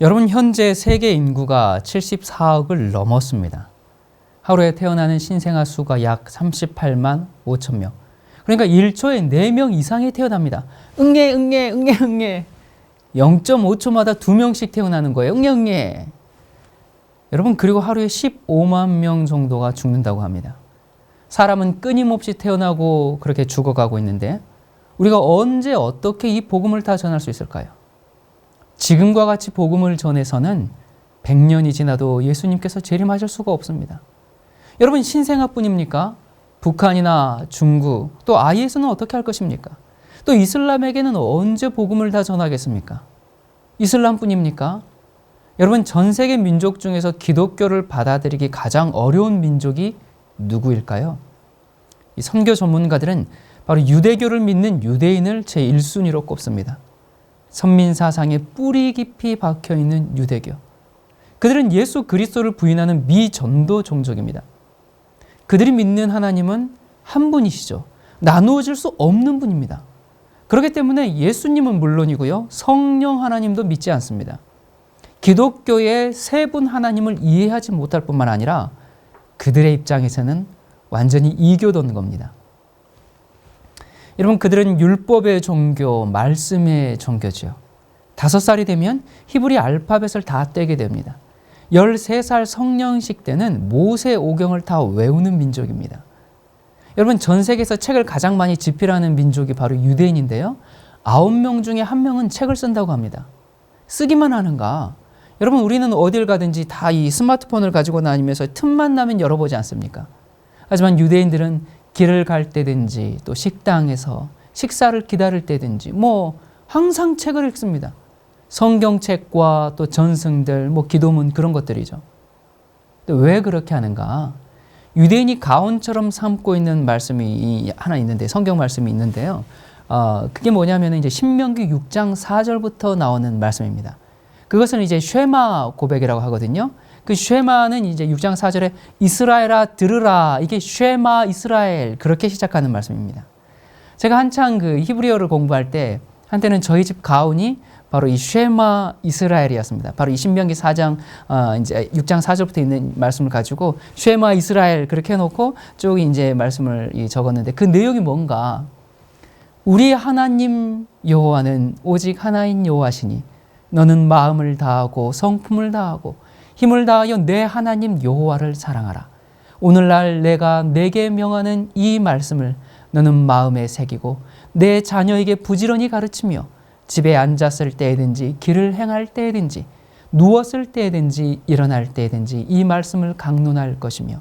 여러분, 현재 세계 인구가 74억을 넘었습니다. 하루에 태어나는 신생아 수가 약 38만 5천 명. 그러니까 1초에 4명 이상이 태어납니다. 응애. 0.5초마다 2명씩 태어나는 거예요. 응애. 여러분, 그리고 하루에 15만 명 정도가 죽는다고 합니다. 사람은 끊임없이 태어나고 그렇게 죽어가고 있는데 우리가 언제 어떻게 이 복음을 다 전할 수 있을까요? 지금과 같이 복음을 전해서는 100년이 지나도 예수님께서 재림하실 수가 없습니다. 여러분, 신생아뿐입니까? 북한이나 중국, 또 IS는 어떻게 할 것입니까? 또 이슬람에게는 언제 복음을 다 전하겠습니까? 이슬람뿐입니까? 여러분, 전 세계 민족 중에서 기독교를 받아들이기 가장 어려운 민족이 누구일까요? 이 선교 전문가들은 바로 유대교를 믿는 유대인을 제1순위로 꼽습니다. 선민사상에 뿌리 깊이 박혀있는 유대교. 그들은 예수 그리스도를 부인하는 미전도 종족입니다. 그들이 믿는 하나님은 한 분이시죠. 나누어질 수 없는 분입니다. 그렇기 때문에 예수님은 물론이고요, 성령 하나님도 믿지 않습니다. 기독교의 세 분 하나님을 이해하지 못할 뿐만 아니라 그들의 입장에서는 완전히 이교도인 겁니다. 여러분, 그들은 율법의 종교, 말씀의 종교지요. 5살이 되면 히브리 알파벳을 다 떼게 됩니다. 13살 성령식 때는 모세 오경을 다 외우는 민족입니다. 여러분, 전 세계에서 책을 가장 많이 집필하는 민족이 바로 유대인인데요. 9명 중에 1명은 책을 쓴다고 합니다. 쓰기만 하는가? 여러분, 우리는 어딜 가든지 다 이 스마트폰을 가지고 다니면서 틈만 나면 열어보지 않습니까? 하지만 유대인들은 길을 갈 때든지 또 식당에서 식사를 기다릴 때든지 항상 책을 읽습니다. 성경책과 또 전승들, 기도문 그런 것들이죠. 왜 그렇게 하는가? 유대인이 가온처럼 삼고 있는 말씀이 하나 있는데, 성경 말씀이 있는데요. 그게 뭐냐면 이제 신명기 6장 4절부터 나오는 말씀입니다. 그것은 이제 쉐마 고백이라고 하거든요. 그 쉐마는 이제 6장 4절에 이스라엘아 들으라, 이게 쉐마 이스라엘, 그렇게 시작하는 말씀입니다. 제가 한창 그 히브리어를 공부할 때 한때는 저희 집 가온이 바로 이 쉐마 이스라엘이었습니다. 바로 이 신명기 4장 이제 6장 4절부터 있는 말씀을 가지고 쉐마 이스라엘 그렇게 해놓고 쭉 이제 말씀을 적었는데, 그 내용이 뭔가, 우리 하나님 여호와는 오직 하나인 여호와시니 너는 마음을 다하고 성품을 다하고 힘을 다하여 내 하나님 여호와를 사랑하라. 오늘날 내가 내게 명하는 이 말씀을 너는 마음에 새기고 내 자녀에게 부지런히 가르치며 집에 앉았을 때든지 길을 행할 때든지 누웠을 때든지 일어날 때든지 이 말씀을 강론할 것이며,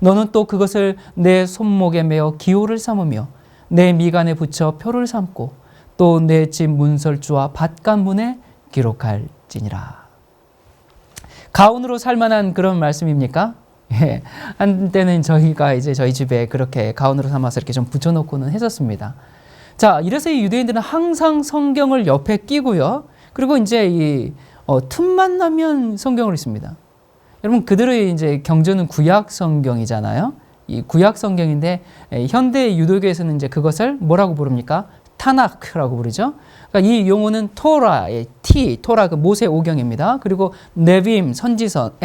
너는 또 그것을 내 손목에 메어 기호를 삼으며 내 미간에 붙여 표를 삼고 또 내 집 문설주와 밭간문에 기록할지니라. 가온으로 살만한 그런 말씀입니까? 예. 한때는 저희가 이제 저희 집에 그렇게 가온으로 삼아서 이렇게 좀 붙여놓고는 했었습니다. 자, 이래서 이 유대인들은 항상 성경을 옆에 끼고요. 그리고 이제 틈만 나면 성경을 읽습니다. 여러분, 그들의 이제 경전은 구약 성경이잖아요. 이 구약 성경인데 현대 유대교에서는 이제 그것을 뭐라고 부릅니까? 타나크라고 부르죠. 그러니까 이 용어는 토라의 토라 그 모세 오경입니다. 그리고 네빔 선지서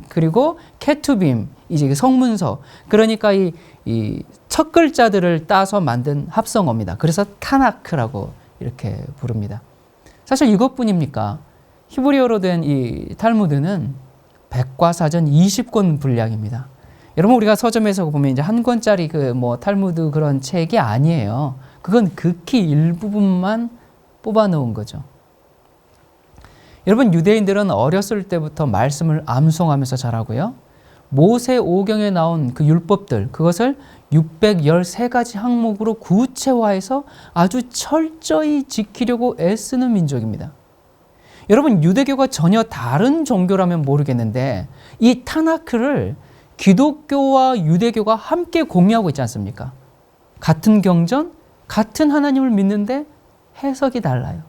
그리고 케투빔 이제 성문서. 그러니까 이 첫 글자들을 따서 만든 합성어입니다. 그래서 타나크라고 이렇게 부릅니다. 사실 이것뿐입니까? 히브리어로 된 이 탈무드는 백과사전 20권 분량입니다. 여러분, 우리가 서점에서 보면 이제 한 권짜리 탈무드 그런 책이 아니에요. 그건 극히 일부분만 뽑아 놓은 거죠. 여러분, 유대인들은 어렸을 때부터 말씀을 암송하면서 자라고요. 모세 오경에 나온 그 율법들, 그것을 613가지 항목으로 구체화해서 아주 철저히 지키려고 애쓰는 민족입니다. 여러분, 유대교가 전혀 다른 종교라면 모르겠는데 이 타나크를 기독교와 유대교가 함께 공유하고 있지 않습니까? 같은 경전, 같은 하나님을 믿는데 해석이 달라요.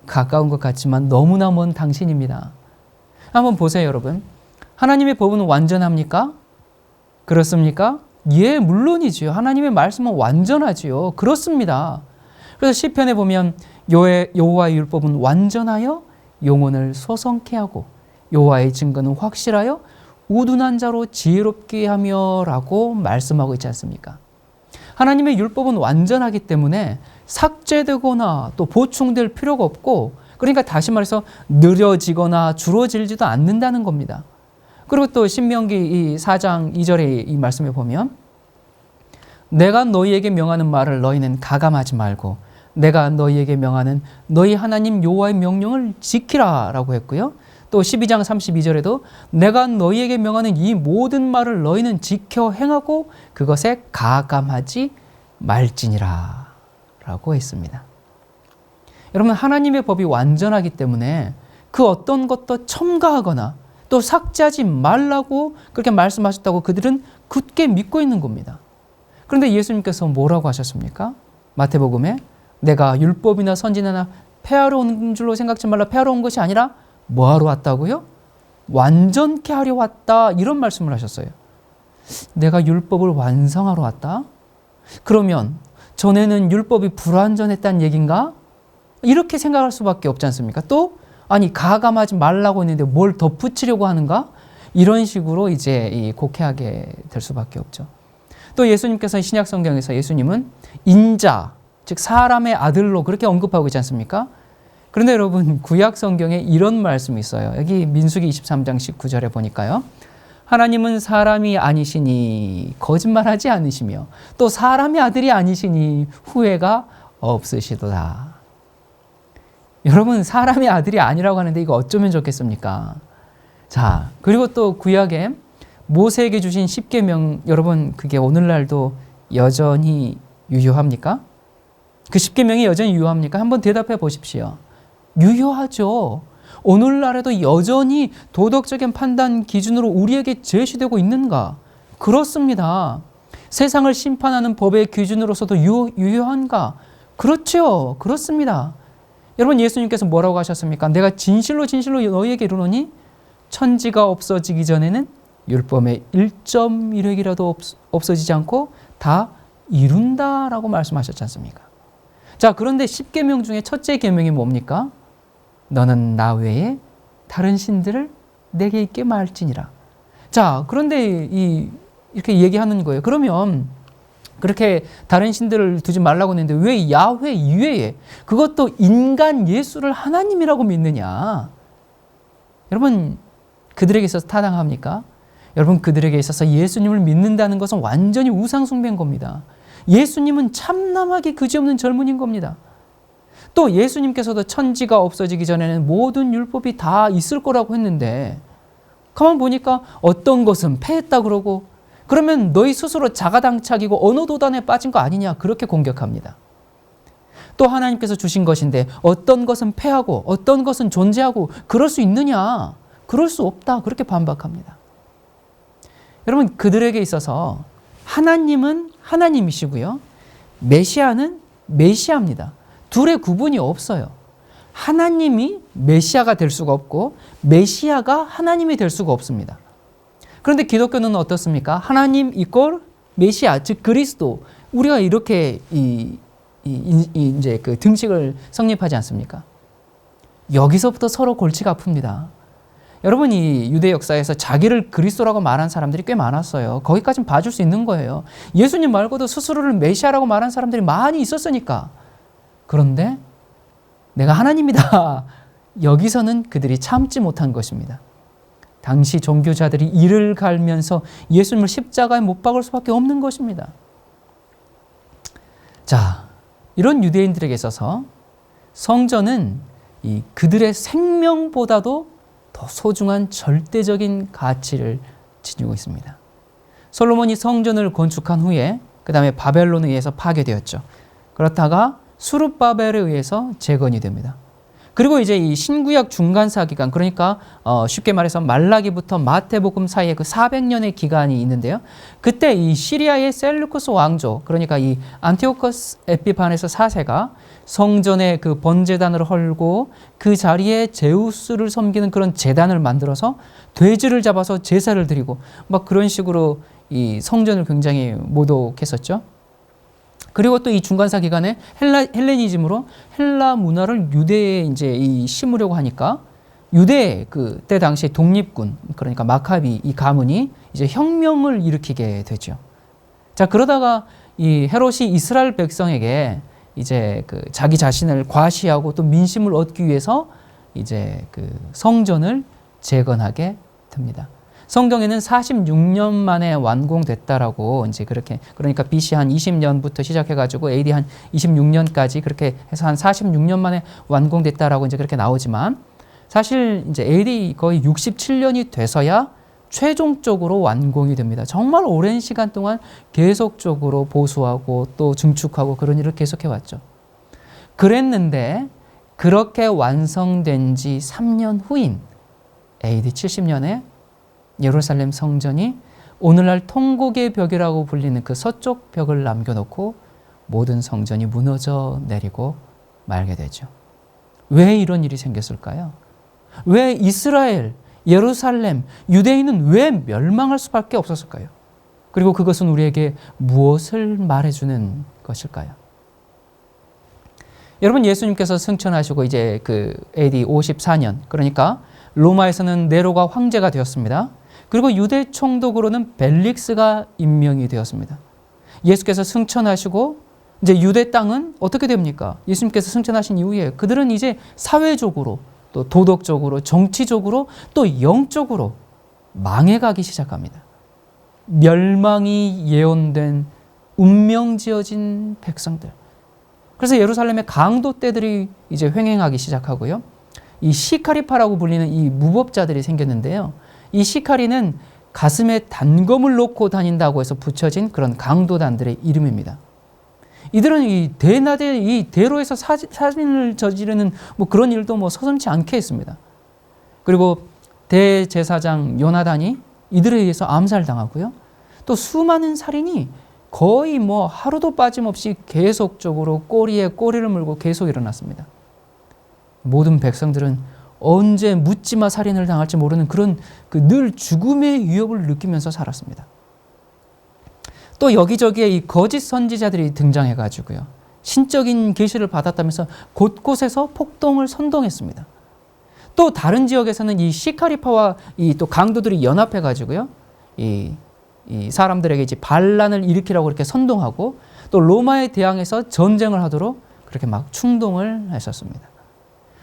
가까운 것 같지만 너무나 먼 당신입니다. 한번 보세요, 여러분. 하나님의 법은 완전합니까? 그렇습니까? 예, 물론이지요. 하나님의 말씀은 완전하지요. 그렇습니다. 그래서 시편에 보면 여호와의 율법은 완전하여 영혼을 소성케 하고 여호와의 증거는 확실하여 우둔한 자로 지혜롭게 하며 라고 말씀하고 있지 않습니까? 하나님의 율법은 완전하기 때문에 삭제되거나 또 보충될 필요가 없고, 그러니까 다시 말해서 느려지거나 줄어들지도 않는다는 겁니다. 그리고 또 신명기 이 4장 2절의 이 말씀에 보면 내가 너희에게 명하는 말을 너희는 가감하지 말고 내가 너희에게 명하는 너희 하나님 여호와의 명령을 지키라 라고 했고요. 또 12장 32절에도 내가 너희에게 명하는 이 모든 말을 너희는 지켜 행하고 그것에 가감하지 말지니라 라고 했습니다. 여러분, 하나님의 법이 완전하기 때문에 그 어떤 것도 첨가하거나 또 삭제하지 말라고 그렇게 말씀하셨다고 그들은 굳게 믿고 있는 겁니다. 그런데 예수님께서 뭐라고 하셨습니까? 마태복음에 내가 율법이나 선지자나 폐하러 온 줄로 생각지 말라. 폐하러 온 것이 아니라 뭐하러 왔다고요? 완전케 하려 왔다. 이런 말씀을 하셨어요. 내가 율법을 완성하러 왔다? 그러면 전에는 율법이 불완전했다는 얘기인가? 이렇게 생각할 수밖에 없지 않습니까? 또 아니 가감하지 말라고 했는데 뭘 덧붙이려고 하는가? 이런 식으로 이제 곡해하게 될 수밖에 없죠. 또 예수님께서 신약 성경에서 예수님은 인자, 즉 사람의 아들로 그렇게 언급하고 있지 않습니까? 그런데 여러분, 구약 성경에 이런 말씀이 있어요. 여기 민수기 23장 19절에 보니까요. 하나님은 사람이 아니시니 거짓말하지 않으시며 또 사람의 아들이 아니시니 후회가 없으시도다. 여러분, 사람의 아들이 아니라고 하는데 이거 어쩌면 좋겠습니까? 자, 그리고 또 구약에 모세에게 주신 십계명, 여러분 그게 오늘날도 여전히 유효합니까? 그 십계명이 여전히 유효합니까? 한번 대답해 보십시오. 유효하죠. 오늘날에도 여전히 도덕적인 판단 기준으로 우리에게 제시되고 있는가? 그렇습니다. 세상을 심판하는 법의 기준으로서도 유효한가? 그렇죠. 그렇습니다. 여러분, 예수님께서 뭐라고 하셨습니까? 내가 진실로 너희에게 이르노니 천지가 없어지기 전에는 율법의 1.1획이라도 없어지지 않고 다 이룬다라고 말씀하셨지 않습니까? 자, 그런데 10계명 중에 첫째 계명이 뭡니까? 너는 나 외에 다른 신들을 내게 있게 말지니라. 자, 그런데 이렇게 얘기하는 거예요. 그러면 그렇게 다른 신들을 두지 말라고 했는데 왜 야훼 이외에 그것도 인간 예수를 하나님이라고 믿느냐? 여러분, 그들에게 있어서 타당합니까? 여러분, 그들에게 있어서 예수님을 믿는다는 것은 완전히 우상 숭배인 겁니다. 예수님은 참남하기 그지없는 젊은인 겁니다. 또 예수님께서도 천지가 없어지기 전에는 모든 율법이 다 있을 거라고 했는데 가만 보니까 어떤 것은 폐했다 그러고, 그러면 너희 스스로 자가당착이고 언어도단에 빠진 거 아니냐, 그렇게 공격합니다. 또 하나님께서 주신 것인데 어떤 것은 폐하고 어떤 것은 존재하고 그럴 수 있느냐? 그럴 수 없다, 그렇게 반박합니다. 여러분, 그들에게 있어서 하나님은 하나님이시고요, 메시아는 메시아입니다. 둘의 구분이 없어요. 하나님이 메시아가 될 수가 없고 메시아가 하나님이 될 수가 없습니다. 그런데 기독교는 어떻습니까? 하나님 이꼴 메시아, 즉 그리스도, 우리가 이렇게 이제 그 등식을 성립하지 않습니까? 여기서부터 서로 골치가 아픕니다. 여러분, 이 유대 역사에서 자기를 그리스도라고 말한 사람들이 꽤 많았어요. 거기까지는 봐줄 수 있는 거예요. 예수님 말고도 스스로를 메시아라고 말한 사람들이 많이 있었으니까. 그런데 내가 하나님이다, 여기서는 그들이 참지 못한 것입니다. 당시 종교자들이 이를 갈면서 예수님을 십자가에 못 박을 수밖에 없는 것입니다. 자, 이런 유대인들에게 있어서 성전은 그들의 생명보다도 더 소중한 절대적인 가치를 지니고 있습니다. 솔로몬이 성전을 건축한 후에 그 다음에 바벨론에 의해서 파괴되었죠. 그렇다가 수룹바벨에 의해서 재건이 됩니다. 그리고 이제 이 신구약 중간사 기간, 그러니까 쉽게 말해서 말라기부터 마태복음 사이에 그 400년의 기간이 있는데요. 그때 이 시리아의 셀루쿠스 왕조, 그러니까 이 안티오커스 에피파네스 4세가 성전에 그 번제단을 헐고 그 자리에 제우스를 섬기는 그런 제단을 만들어서 돼지를 잡아서 제사를 드리고 막 그런 식으로 이 성전을 굉장히 모독했었죠. 그리고 또 이 중간사 기간에 헬레니즘으로 헬라 문화를 유대에 이제 심으려고 하니까 유대 그때 당시 독립군, 그러니까 마카비 이 가문이 이제 혁명을 일으키게 되죠. 자, 그러다가 이 헤롯이 이스라엘 백성에게 이제 그 자기 자신을 과시하고 또 민심을 얻기 위해서 이제 그 성전을 재건하게 됩니다. 성경에는 46년 만에 완공됐다라고 이제 그렇게, 그러니까 BC 한 20년부터 시작해가지고 AD 한 26년까지 그렇게 해서 한 46년 만에 완공됐다라고 이제 그렇게 나오지만, 사실 이제 AD 거의 67년이 돼서야 최종적으로 완공이 됩니다. 정말 오랜 시간 동안 계속적으로 보수하고 또 증축하고 그런 일을 계속해왔죠. 그랬는데 그렇게 완성된 지 3년 후인 AD 70년에 예루살렘 성전이 오늘날 통곡의 벽이라고 불리는 그 서쪽 벽을 남겨놓고 모든 성전이 무너져 내리고 말게 되죠. 왜 이런 일이 생겼을까요? 왜 이스라엘, 예루살렘, 유대인은 왜 멸망할 수밖에 없었을까요? 그리고 그것은 우리에게 무엇을 말해주는 것일까요? 여러분, 예수님께서 승천하시고 이제 그 AD 54년, 그러니까 로마에서는 네로가 황제가 되었습니다. 그리고 유대 총독으로는 벨릭스가 임명이 되었습니다. 예수께서 승천하시고 이제 유대 땅은 어떻게 됩니까? 예수님께서 승천하신 이후에 그들은 이제 사회적으로 또 도덕적으로 정치적으로 또 영적으로 망해가기 시작합니다. 멸망이 예언된 운명지어진 백성들. 그래서 예루살렘의 강도 떼들이 이제 횡행하기 시작하고요. 이 시카리파라고 불리는 이 무법자들이 생겼는데요. 이 시카리는 가슴에 단검을 놓고 다닌다고 해서 붙여진 그런 강도단들의 이름입니다. 이들은 이 대낮에 이 대로에서 살인을 저지르는 뭐 그런 일도 뭐 서슴지 않게 했습니다. 그리고 대제사장 요나단이 이들에 의해서 암살당하고요. 또 수많은 살인이 거의 뭐 하루도 빠짐없이 계속적으로 꼬리에 꼬리를 물고 계속 일어났습니다. 모든 백성들은 언제 묻지마 살인을 당할지 모르는 그런 그 늘 죽음의 위협을 느끼면서 살았습니다. 또 여기저기에 이 거짓 선지자들이 등장해가지고요. 신적인 계시를 받았다면서 곳곳에서 폭동을 선동했습니다. 또 다른 지역에서는 이 시카리파와 이 또 강도들이 연합해가지고요. 이 사람들에게 이제 반란을 일으키라고 이렇게 선동하고 또 로마에 대항해서 전쟁을 하도록 그렇게 막 충동을 했었습니다.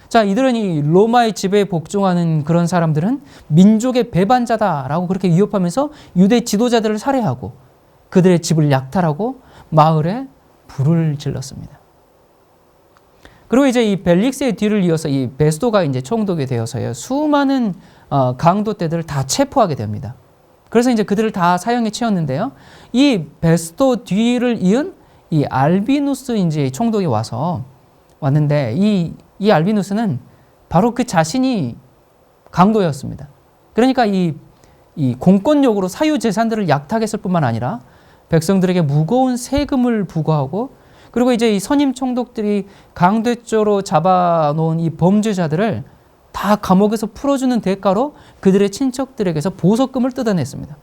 자, 이들은 이 로마의 지배에 복종하는 그런 사람들은 민족의 배반자다라고 그렇게 위협하면서 유대 지도자들을 살해하고 그들의 집을 약탈하고 마을에 불을 질렀습니다. 그리고 이제 이 벨릭스의 뒤를 이어서 이 베스도가 이제 총독이 되어서요. 수많은 강도 떼들을 다 체포하게 됩니다. 그래서 이제 그들을 다 사형에 채웠는데요. 이 베스도 뒤를 이은 이 알비누스 이제 총독이 왔는데 이 알비누스는 바로 그 자신이 강도였습니다. 그러니까 이 공권력으로 사유 재산들을 약탈했을 뿐만 아니라 백성들에게 무거운 세금을 부과하고 그리고 이제 이 선임 총독들이 강도죄로 잡아놓은 이 범죄자들을 다 감옥에서 풀어주는 대가로 그들의 친척들에게서 보석금을 뜯어냈습니다.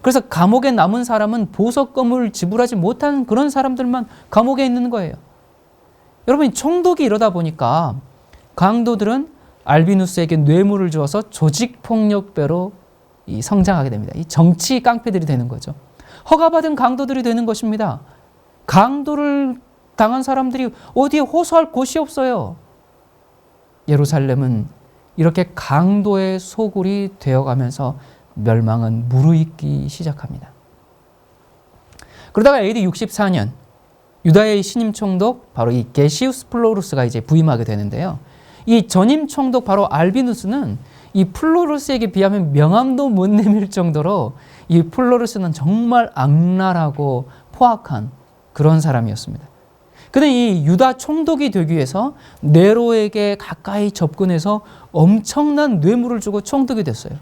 그래서 감옥에 남은 사람은 보석금을 지불하지 못한 그런 사람들만 감옥에 있는 거예요. 여러분, 총독이 이러다 보니까 강도들은 알비누스에게 뇌물을 주어서 조직폭력배로 성장하게 됩니다. 이 정치 깡패들이 되는 거죠. 허가받은 강도들이 되는 것입니다. 강도를 당한 사람들이 어디에 호소할 곳이 없어요. 예루살렘은 이렇게 강도의 소굴이 되어가면서 멸망은 무르익기 시작합니다. 그러다가 AD 64년 유다의 신임 총독 바로 이 게시우스 플로루스가 이제 부임하게 되는데요. 이 전임 총독 바로 알비누스는 이 플로루스에게 비하면 명함도 못 내밀 정도로 이 플로루스는 정말 악랄하고 포악한 그런 사람이었습니다. 그는 이 유다 총독이 되기 위해서 네로에게 가까이 접근해서 엄청난 뇌물을 주고 총독이 됐어요.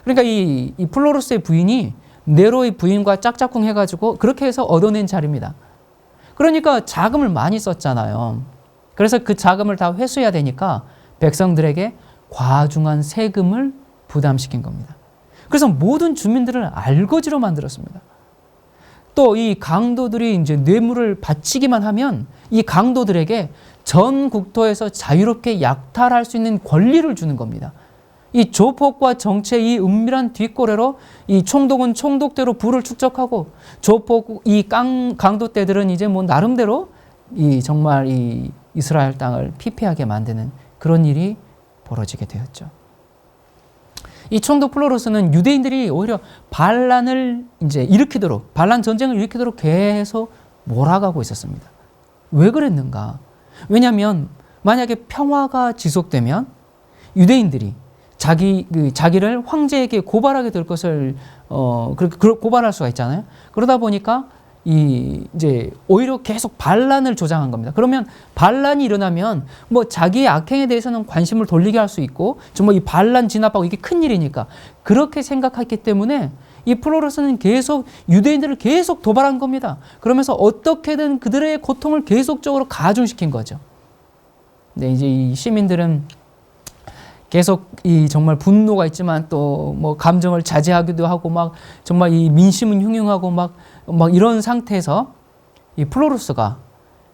그러니까 이 플로루스의 부인이 네로의 부인과 짝짝꿍 해가지고 그렇게 해서 얻어낸 자리입니다. 그러니까 자금을 많이 썼잖아요. 그래서 그 자금을 다 회수해야 되니까 백성들에게 과중한 세금을 부담시킨 겁니다. 그래서 모든 주민들을 알거지로 만들었습니다. 또 이 강도들이 이제 뇌물을 바치기만 하면 이 강도들에게 전 국토에서 자유롭게 약탈할 수 있는 권리를 주는 겁니다. 이 조폭과 정치의 이 은밀한 뒷거래로 이 총독은 총독대로 부를 축적하고 조폭 이 강도떼들은 이제 뭐 나름대로 이 정말 이 이스라엘 땅을 피폐하게 만드는 그런 일이 벌어지게 되었죠. 이 총독 플로로스는 유대인들이 오히려 반란을 이제 일으키도록, 반란 전쟁을 일으키도록 계속 몰아가고 있었습니다. 왜 그랬는가? 왜냐하면 만약에 평화가 지속되면 유대인들이 자기를 황제에게 고발하게 될 것을 고발할 수가 있잖아요. 그러다 보니까 이제 오히려 계속 반란을 조장한 겁니다. 그러면 반란이 일어나면 뭐 자기의 악행에 대해서는 관심을 돌리게 할 수 있고 정말 이 반란 진압하고 이게 큰 일이니까 그렇게 생각했기 때문에 이 플로로스는 계속 유대인들을 계속 도발한 겁니다. 그러면서 어떻게든 그들의 고통을 계속적으로 가중시킨 거죠. 근데 이제 이 시민들은 계속 이 정말 분노가 있지만 또 뭐 감정을 자제하기도 하고 막 정말 이 민심은 흉흉하고 막 이런 상태에서 이 플로루스가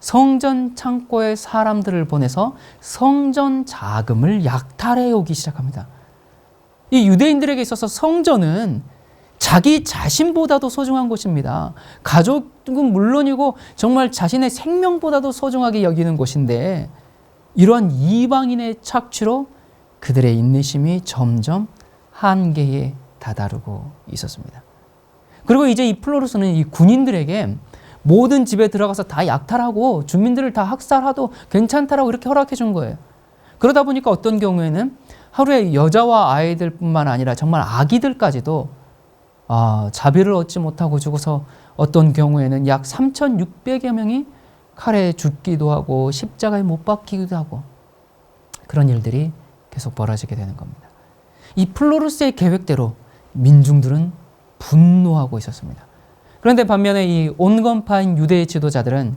성전 창고에 사람들을 보내서 성전 자금을 약탈해 오기 시작합니다. 이 유대인들에게 있어서 성전은 자기 자신보다도 소중한 곳입니다. 가족은 물론이고 정말 자신의 생명보다도 소중하게 여기는 곳인데 이러한 이방인의 착취로 그들의 인내심이 점점 한계에 다다르고 있었습니다. 그리고 이제 이 플로루스는 이 군인들에게 모든 집에 들어가서 다 약탈하고 주민들을 다 학살하도 괜찮다라고 이렇게 허락해 준 거예요. 그러다 보니까 어떤 경우에는 하루에 여자와 아이들뿐만 아니라 정말 아기들까지도 자비를 얻지 못하고 죽어서 어떤 경우에는 약 3,600여 명이 칼에 죽기도 하고 십자가에 못 박히기도 하고 그런 일들이 계속 벌어지게 되는 겁니다. 이 플로루스의 계획대로 민중들은 분노하고 있었습니다. 그런데 반면에 이 온건파인 유대의 지도자들은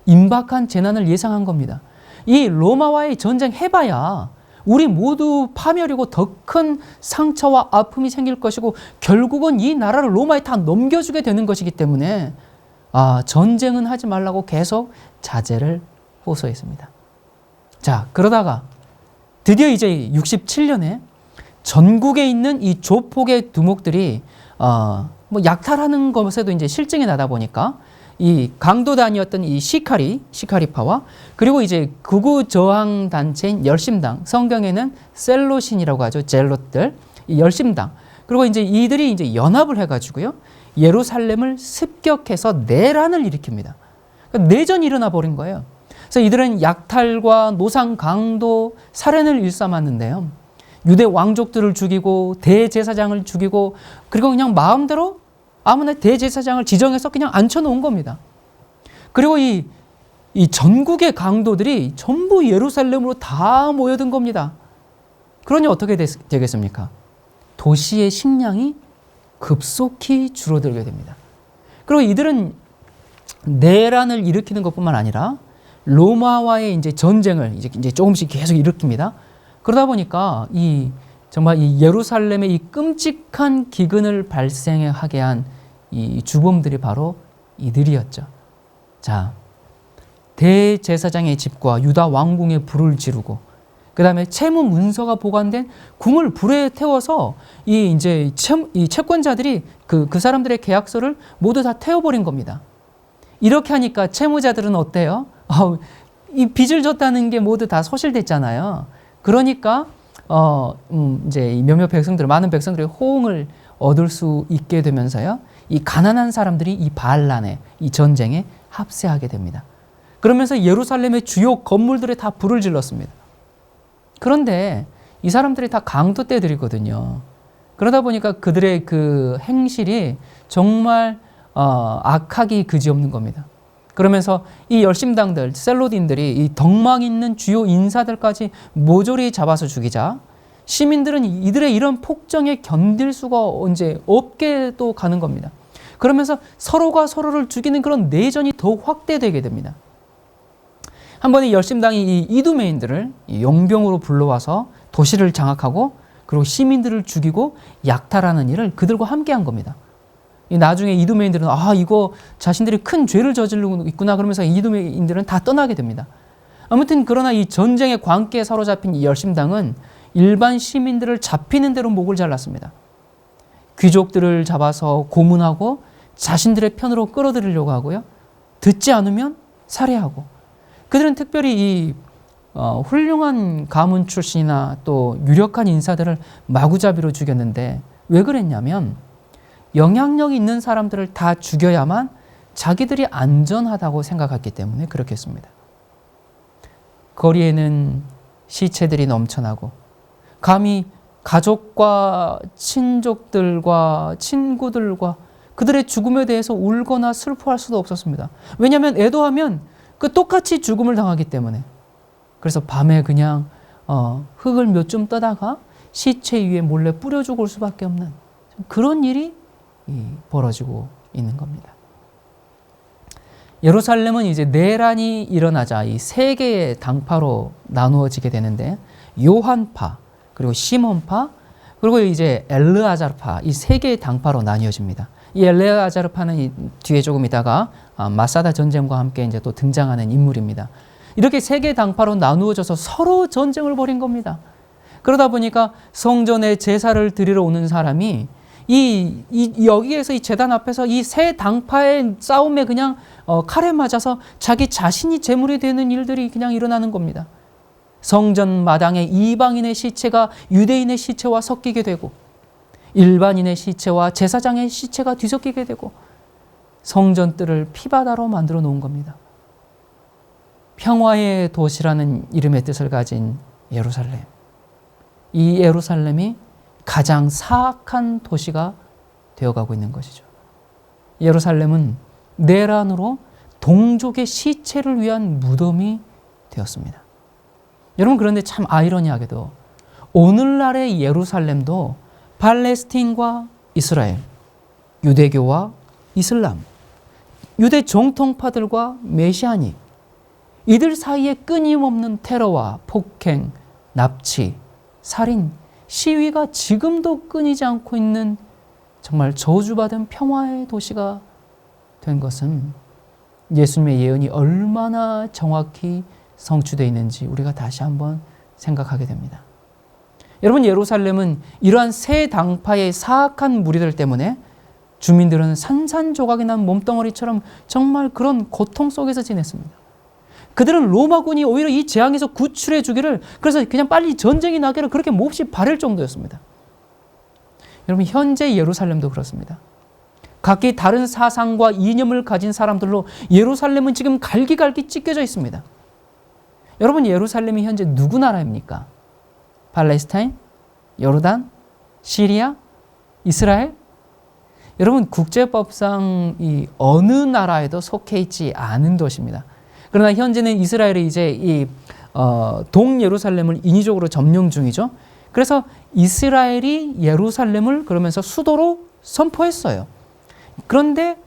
임박한 재난을 예상한 겁니다. 이 로마와의 전쟁 해봐야 우리 모두 파멸이고 더 큰 상처와 아픔이 생길 것이고 결국은 이 나라를 로마에 다 넘겨주게 되는 것이기 때문에 전쟁은 하지 말라고 계속 자제를 호소했습니다. 자, 그러다가 드디어 이제 67년에 전국에 있는 이 조폭의 두목들이 뭐 약탈하는 것에도 이제 실증이 나다 보니까 이 강도단이었던 이 시카리파와 그리고 이제 극우 저항 단체인 열심당, 성경에는 셀로신이라고 하죠. 젤롯들, 이 열심당. 그리고 이제 이들이 이제 연합을 해가지고요. 예루살렘을 습격해서 내란을 일으킵니다. 그러니까 내전이 일어나 버린 거예요. 그래서 이들은 약탈과 노상, 강도, 살인을 일삼았는데요. 유대 왕족들을 죽이고 대제사장을 죽이고 그리고 그냥 마음대로 아무나 대제사장을 지정해서 그냥 앉혀놓은 겁니다. 그리고 이 전국의 강도들이 전부 예루살렘으로 다 모여든 겁니다. 그러니 어떻게 되겠습니까? 도시의 식량이 급속히 줄어들게 됩니다. 그리고 이들은 내란을 일으키는 것뿐만 아니라 로마와의 이제 전쟁을 이제 조금씩 계속 일으킵니다. 그러다 보니까 정말 이 예루살렘의 이 끔찍한 기근을 발생하게 한 이 주범들이 바로 이들이었죠. 자, 대제사장의 집과 유다 왕궁에 불을 지르고, 그 다음에 채무 문서가 보관된 궁을 불에 태워서 이 채권자들이 그 사람들의 계약서를 모두 다 태워버린 겁니다. 이렇게 하니까 채무자들은 어때요? 이 빚을 졌다는 게 모두 다 소실됐잖아요. 그러니까 이제 몇몇 백성들, 많은 백성들의 호응을 얻을 수 있게 되면서요, 이 가난한 사람들이 이 반란에, 이 전쟁에 합세하게 됩니다. 그러면서 예루살렘의 주요 건물들에 다 불을 질렀습니다. 그런데 이 사람들이 다 강도떼들이거든요. 그러다 보니까 그들의 그 행실이 정말 악하기 그지없는 겁니다. 그러면서 이 열심당들, 셀로딘들이 이 덕망 있는 주요 인사들까지 모조리 잡아서 죽이자 시민들은 이들의 이런 폭정에 견딜 수가 이제 없게 또 가는 겁니다. 그러면서 서로가 서로를 죽이는 그런 내전이 더욱 확대되게 됩니다. 한 번에 열심당이 이 이두메인들을 용병으로 불러와서 도시를 장악하고 그리고 시민들을 죽이고 약탈하는 일을 그들과 함께 한 겁니다. 나중에 이두메인들은 이거 자신들이 큰 죄를 저지르고 있구나 그러면서 이두메인들은 다 떠나게 됩니다. 아무튼 그러나 이 전쟁의 광기에 사로잡힌 이 열심당은 일반 시민들을 잡히는 대로 목을 잘랐습니다. 귀족들을 잡아서 고문하고 자신들의 편으로 끌어들이려고 하고요. 듣지 않으면 살해하고. 그들은 특별히 이 훌륭한 가문 출신이나 또 유력한 인사들을 마구잡이로 죽였는데 왜 그랬냐면 영향력 있는 사람들을 다 죽여야만 자기들이 안전하다고 생각했기 때문에 그렇게 했습니다. 거리에는 시체들이 넘쳐나고 감히 가족과 친족들과 친구들과 그들의 죽음에 대해서 울거나 슬퍼할 수도 없었습니다. 왜냐하면 애도하면 그 똑같이 죽음을 당하기 때문에. 그래서 밤에 그냥 흙을 몇 줌 떠다가 시체 위에 몰래 뿌려 죽을 수밖에 없는 그런 일이 벌어지고 있는 겁니다. 예루살렘은 이제 내란이 일어나자 이 세 개의 당파로 나누어지게 되는데 요한파, 그리고 시몬파, 그리고 이제 엘르아자르파 이 세 개의 당파로 나뉘어집니다. 이 엘르아자르파는 뒤에 조금 있다가 마사다 전쟁과 함께 이제 또 등장하는 인물입니다. 이렇게 세 개의 당파로 나누어져서 서로 전쟁을 벌인 겁니다. 그러다 보니까 성전에 제사를 드리러 오는 사람이 여기에서 이 제단 앞에서 이 세 당파의 싸움에 그냥 칼에 맞아서 자기 자신이 제물이 되는 일들이 그냥 일어나는 겁니다. 성전 마당에 이방인의 시체가 유대인의 시체와 섞이게 되고 일반인의 시체와 제사장의 시체가 뒤섞이게 되고 성전 뜰을 피바다로 만들어 놓은 겁니다. 평화의 도시라는 이름의 뜻을 가진 예루살렘. 이 예루살렘이 가장 사악한 도시가 되어가고 있는 것이죠. 예루살렘은 내란으로 동족의 시체를 위한 무덤이 되었습니다. 여러분, 그런데 참 아이러니하게도 오늘날의 예루살렘도 팔레스틴과 이스라엘, 유대교와 이슬람, 유대 정통파들과 메시아니, 이들 사이에 끊임없는 테러와 폭행, 납치, 살인, 시위가 지금도 끊이지 않고 있는 정말 저주받은 평화의 도시가 된 것은 예수님의 예언이 얼마나 정확히 성취되어 있는지 우리가 다시 한번 생각하게 됩니다. 여러분, 예루살렘은 이러한 세 당파의 사악한 무리들 때문에 주민들은 산산조각이 난 몸덩어리처럼 정말 그런 고통 속에서 지냈습니다. 그들은 로마군이 오히려 이 재앙에서 구출해 주기를, 그래서 그냥 빨리 전쟁이 나기를 그렇게 몹시 바랄 정도였습니다. 여러분, 현재 예루살렘도 그렇습니다. 각기 다른 사상과 이념을 가진 사람들로 예루살렘은 지금 갈기갈기 찢겨져 있습니다. 여러분, 예루살렘이 현재 누구 나라입니까? 팔레스타인? 요르단? 시리아? 이스라엘? 여러분, 국제법상 이 어느 나라에도 속해 있지 않은 도시입니다. 그러나 현재는 이스라엘이 이제 동예루살렘을 인위적으로 점령 중이죠. 그래서 이스라엘이 예루살렘을 그러면서 수도로 선포했어요. 그런데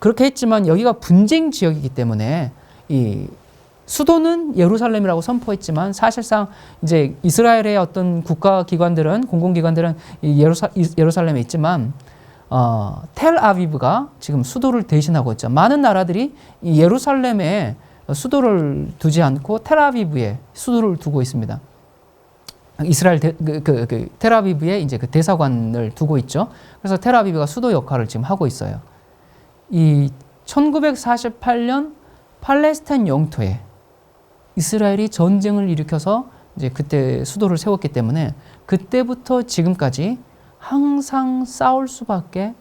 그렇게 했지만 여기가 분쟁 지역이기 때문에 이 수도는 예루살렘이라고 선포했지만 사실상 이제 이스라엘의 어떤 국가기관들은, 공공기관들은 예루살렘에 있지만 텔아비브가 지금 수도를 대신하고 있죠. 많은 나라들이 예루살렘에 수도를 두지 않고 텔아비브에 수도를 두고 있습니다. 이스라엘 텔아비브에 이제 그 대사관을 두고 있죠. 그래서 텔아비브가 수도 역할을 지금 하고 있어요. 이 1948년 팔레스타인 영토에 이스라엘이 전쟁을 일으켜서 이제 그때 수도를 세웠기 때문에 그때부터 지금까지 항상 싸울 수밖에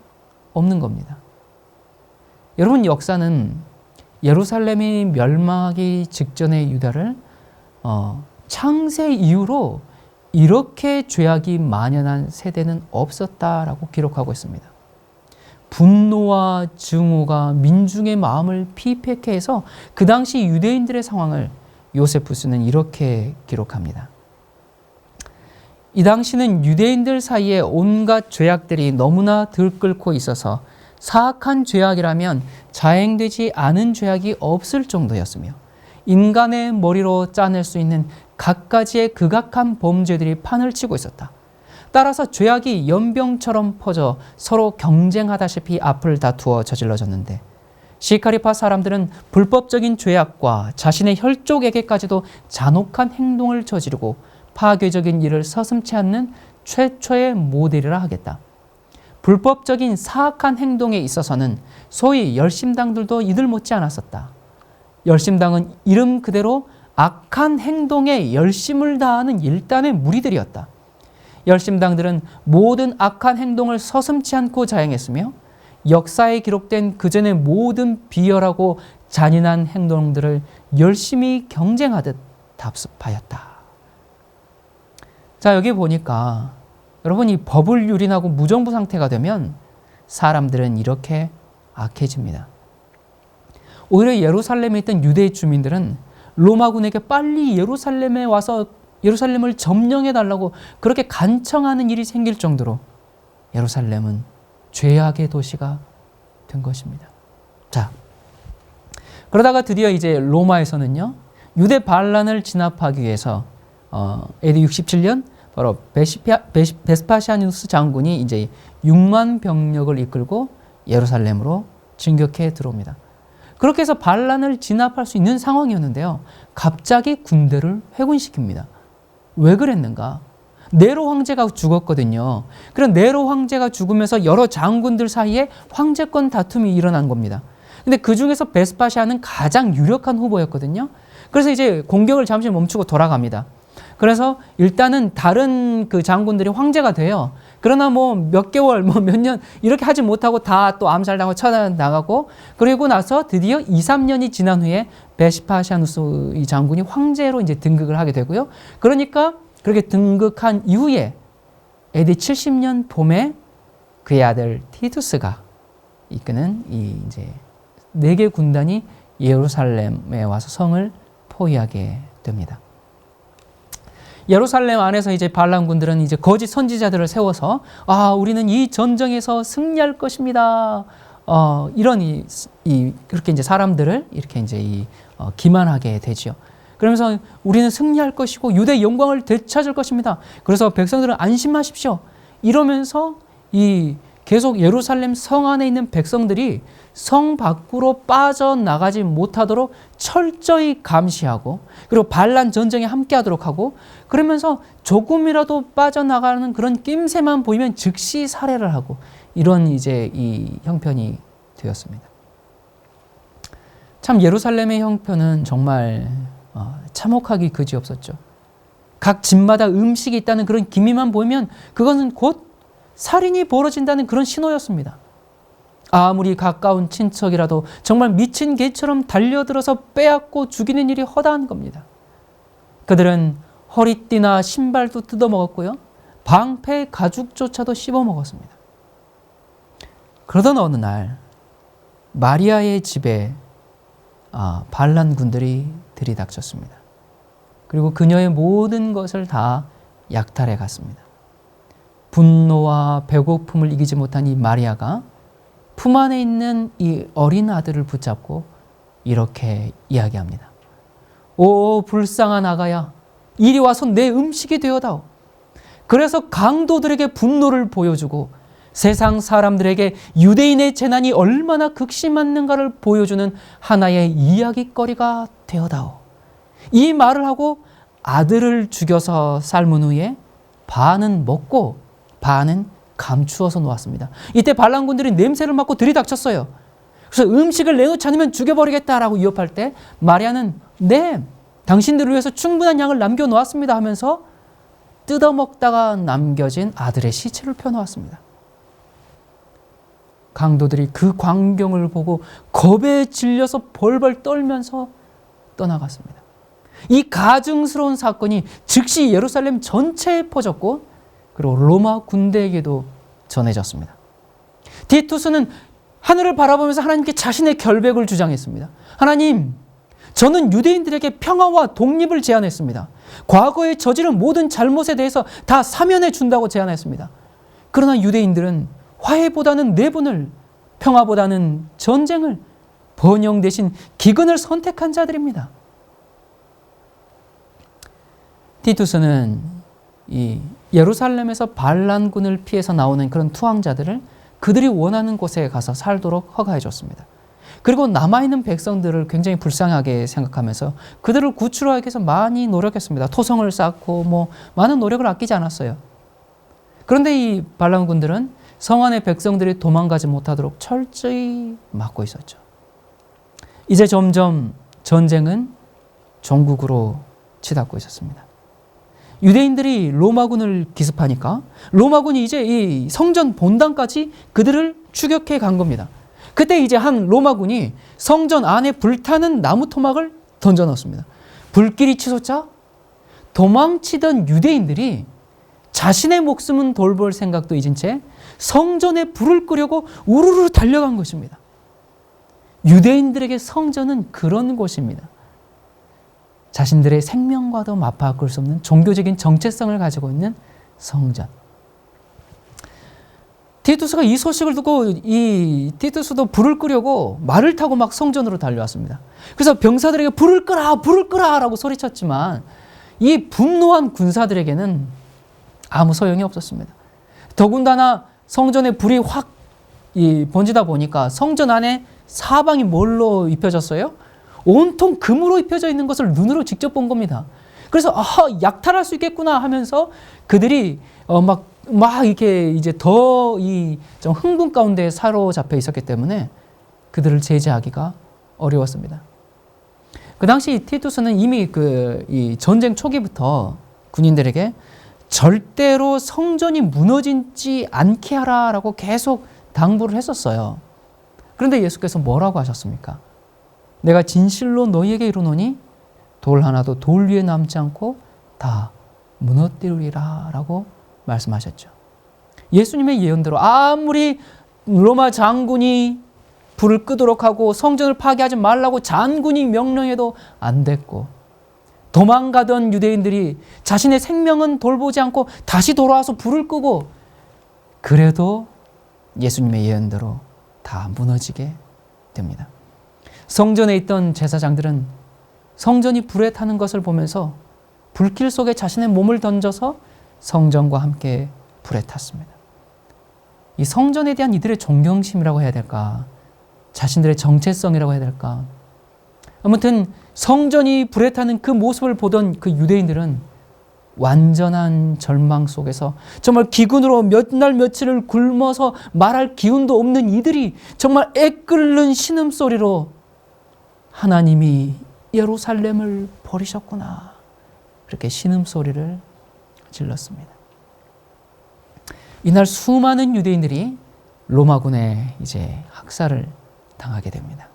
없는 겁니다. 여러분, 역사는 예루살렘이 멸망하기 직전의 유다를 창세 이후로 이렇게 죄악이 만연한 세대는 없었다라고 기록하고 있습니다. 분노와 증오가 민중의 마음을 피폐케 해서 그 당시 유대인들의 상황을 요세푸스는 이렇게 기록합니다. 이 당시는 유대인들 사이에 온갖 죄악들이 너무나 들끓고 있어서 사악한 죄악이라면 자행되지 않은 죄악이 없을 정도였으며 인간의 머리로 짜낼 수 있는 갖가지의 극악한 범죄들이 판을 치고 있었다. 따라서 죄악이 연병처럼 퍼져 서로 경쟁하다시피 앞을 다투어 저질러졌는데 시카리파 사람들은 불법적인 죄악과 자신의 혈족에게까지도 잔혹한 행동을 저지르고 파괴적인 일을 서슴지 않는 최초의 모델이라 하겠다. 불법적인 사악한 행동에 있어서는 소위 열심당들도 이들 못지 않았었다. 열심당은 이름 그대로 악한 행동에 열심을 다하는 일단의 무리들이었다. 열심당들은 모든 악한 행동을 서슴지 않고 자행했으며 역사에 기록된 그전의 모든 비열하고 잔인한 행동들을 열심히 경쟁하듯 답습하였다. 자, 여기 보니까 여러분, 이 법을 유린하고 무정부 상태가 되면 사람들은 이렇게 악해집니다. 오히려 예루살렘에 있던 유대 주민들은 로마군에게 빨리 예루살렘에 와서 예루살렘을 점령해달라고 그렇게 간청하는 일이 생길 정도로 예루살렘은 죄악의 도시가 된 것입니다. 자, 그러다가 드디어 이제 로마에서는요, 유대 반란을 진압하기 위해서 AD 67년 바로 베스파시아누스 장군이 이제 6만 병력을 이끌고 예루살렘으로 진격해 들어옵니다. 그렇게 해서 반란을 진압할 수 있는 상황이었는데요, 갑자기 군대를 회군시킵니다. 왜 그랬는가? 네로 황제가 죽었거든요. 그런 네로 황제가 죽으면서 여러 장군들 사이에 황제권 다툼이 일어난 겁니다. 근데 그 중에서 베스파시아는 가장 유력한 후보였거든요. 그래서 이제 공격을 잠시 멈추고 돌아갑니다. 그래서 일단은 다른 그 장군들이 황제가 돼요. 그러나 뭐 몇 개월, 뭐 몇 년 이렇게 하지 못하고 다 또 암살당하고 처단나가고, 그리고 나서 드디어 2, 3년이 지난 후에 베스파시아누스 이 장군이 황제로 이제 등극을 하게 되고요. 그러니까 그렇게 등극한 이후에 AD 70년 봄에 그의 아들 티투스가 이끄는 이 이제 4개 군단이 예루살렘에 와서 성을 포위하게 됩니다. 예루살렘 안에서 이제 반란군들은 이제 거짓 선지자들을 세워서 우리는 이 전쟁에서 승리할 것입니다. 이런 그렇게 이제 사람들을 이렇게 이제 기만하게 되지요. 그러면서 우리는 승리할 것이고 유대의 영광을 되찾을 것입니다. 그래서 백성들은 안심하십시오. 이러면서 계속 예루살렘 성 안에 있는 백성들이 성 밖으로 빠져나가지 못하도록 철저히 감시하고, 그리고 반란 전쟁에 함께하도록 하고, 그러면서 조금이라도 빠져나가는 그런 낌새만 보이면 즉시 살해를 하고, 이런 이제 이 형편이 되었습니다. 참 예루살렘의 형편은 정말 참혹하기 그지없었죠. 각 집마다 음식이 있다는 그런 기미만 보이면 그것은 곧 살인이 벌어진다는 그런 신호였습니다. 아무리 가까운 친척이라도 정말 미친 개처럼 달려들어서 빼앗고 죽이는 일이 허다한 겁니다. 그들은 허리띠나 신발도 뜯어먹었고요, 방패 가죽조차도 씹어먹었습니다. 그러던 어느 날 마리아의 집에 반란군들이 들이닥쳤습니다. 그리고 그녀의 모든 것을 다 약탈해 갔습니다. 분노와 배고픔을 이기지 못한 이 마리아가 품 안에 있는 이 어린 아들을 붙잡고 이렇게 이야기합니다. 오 불쌍한 아가야, 이리 와서 내 음식이 되어다오. 그래서 강도들에게 분노를 보여주고 세상 사람들에게 유대인의 재난이 얼마나 극심했는가를 보여주는 하나의 이야기거리가 되어다오. 이 말을 하고 아들을 죽여서 삶은 후에 반은 먹고 반은 감추어서 놓았습니다. 이때 반란군들이 냄새를 맡고 들이닥쳤어요. 그래서 음식을 내놓지 않으면 죽여버리겠다라고 위협할 때 마리아는 네, 당신들을 위해서 충분한 양을 남겨놓았습니다 하면서 뜯어먹다가 남겨진 아들의 시체를 펴놓았습니다. 강도들이 그 광경을 보고 겁에 질려서 벌벌 떨면서 떠나갔습니다. 이 가증스러운 사건이 즉시 예루살렘 전체에 퍼졌고, 그리고 로마 군대에게도 전해졌습니다. 티투스는 하늘을 바라보면서 하나님께 자신의 결백을 주장했습니다. 하나님, 저는 유대인들에게 평화와 독립을 제안했습니다. 과거에 저지른 모든 잘못에 대해서 다 사면해 준다고 제안했습니다. 그러나 유대인들은 화해보다는 내분을, 평화보다는 전쟁을, 번영 대신 기근을 선택한 자들입니다. 티투스는 이 예루살렘에서 반란군을 피해서 나오는 그런 투항자들을 그들이 원하는 곳에 가서 살도록 허가해 줬습니다. 그리고 남아있는 백성들을 굉장히 불쌍하게 생각하면서 그들을 구출하기 위해서 많이 노력했습니다. 토성을 쌓고 많은 노력을 아끼지 않았어요. 그런데 이 발람군들은 성 안의 백성들이 도망가지 못하도록 철저히 막고 있었죠. 이제 점점 전쟁은 종국으로 치닫고 있었습니다. 유대인들이 로마군을 기습하니까 로마군이 이제 이 성전 본당까지 그들을 추격해 간 겁니다. 그때 이제 한 로마군이 성전 안에 불타는 나무 토막을 던져 넣었습니다. 불길이 치솟자 도망치던 유대인들이 자신의 목숨은 돌볼 생각도 잊은 채 성전에 불을 끄려고 우르르 달려간 것입니다. 유대인들에게 성전은 그런 곳입니다. 자신들의 생명과도 맞바꿀 수 없는 종교적인 정체성을 가지고 있는 성전. 티투스가 이 소식을 듣고 이 티투스도 불을 끄려고 말을 타고 막 성전으로 달려왔습니다. 그래서 병사들에게 불을 끄라 라고 소리쳤지만 이 분노한 군사들에게는 아무 소용이 없었습니다. 더군다나 성전에 불이 확 번지다 보니까 성전 안에 사방이 뭘로 입혀졌어요? 온통 금으로 입혀져 있는 것을 눈으로 직접 본 겁니다. 그래서 약탈할 수 있겠구나 하면서 그들이 막 이렇게 이제 더 좀 흥분 가운데 사로잡혀 있었기 때문에 그들을 제재하기가 어려웠습니다. 그 당시 티투스는 이미 이 전쟁 초기부터 군인들에게 절대로 성전이 무너지지 않게 하라라고 계속 당부를 했었어요. 그런데 예수께서 뭐라고 하셨습니까? 내가 진실로 너희에게 이르노니 돌 하나도 돌 위에 남지 않고 다 무너뜨리리라 라고 말씀하셨죠. 예수님의 예언대로 아무리 로마 장군이 불을 끄도록 하고 성전을 파괴하지 말라고 장군이 명령해도 안 됐고, 도망가던 유대인들이 자신의 생명은 돌보지 않고 다시 돌아와서 불을 끄고, 그래도 예수님의 예언대로 다 무너지게 됩니다. 성전에 있던 제사장들은 성전이 불에 타는 것을 보면서 불길 속에 자신의 몸을 던져서 성전과 함께 불에 탔습니다. 이 성전에 대한 이들의 존경심이라고 해야 될까? 자신들의 정체성이라고 해야 될까? 아무튼 성전이 불에 타는 그 모습을 보던 그 유대인들은 완전한 절망 속에서 정말 기근으로 몇 날 며칠을 굶어서 말할 기운도 없는 이들이 정말 애끓는 신음소리로 하나님이 예루살렘을 버리셨구나, 그렇게 신음소리를 질렀습니다. 이날 수많은 유대인들이 로마군에 이제 학살을 당하게 됩니다.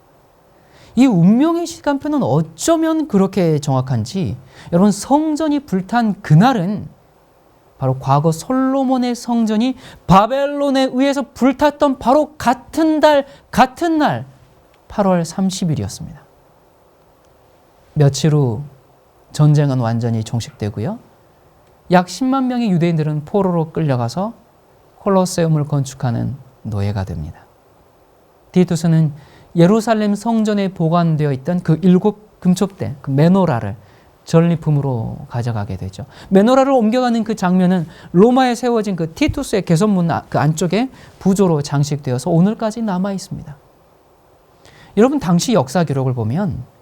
이 운명의 시간표는 어쩌면 그렇게 정확한지, 여러분, 성전이 불탄 그날은 바로 과거 솔로몬의 성전이 바벨론에 의해서 불탔던 바로 같은 날 8월 30일이었습니다. 며칠 후 전쟁은 완전히 종식되고요. 약 10만 명의 유대인들은 포로로 끌려가서 콜로세움을 건축하는 노예가 됩니다. 티투스는 예루살렘 성전에 보관되어 있던 그 7 금촉대, 그 메노라를 전리품으로 가져가게 되죠. 메노라를 옮겨가는 그 장면은 로마에 세워진 그 티투스의 개선문 그 안쪽에 부조로 장식되어서 오늘까지 남아 있습니다. 여러분, 당시 역사 기록을 보면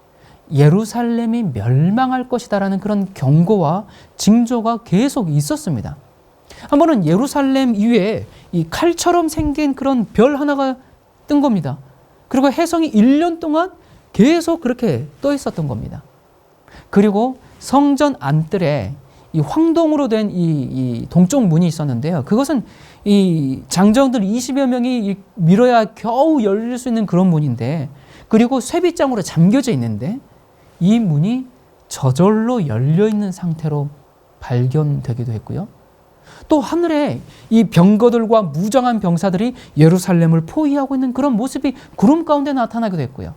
예루살렘이 멸망할 것이다라는 그런 경고와 징조가 계속 있었습니다. 한 번은 예루살렘 위에 이 칼처럼 생긴 그런 별 하나가 뜬 겁니다. 그리고 해성이 1년 동안 계속 그렇게 떠 있었던 겁니다. 그리고 성전 안뜰에 이 황동으로 된 이 동쪽 문이 있었는데요. 그것은 이 장정들 20여 명이 밀어야 겨우 열릴 수 있는 그런 문인데, 그리고 쇠빗장으로 잠겨져 있는데 이 문이 저절로 열려 있는 상태로 발견되기도 했고요. 또 하늘에 이 병거들과 무장한 병사들이 예루살렘을 포위하고 있는 그런 모습이 구름 가운데 나타나기도 했고요.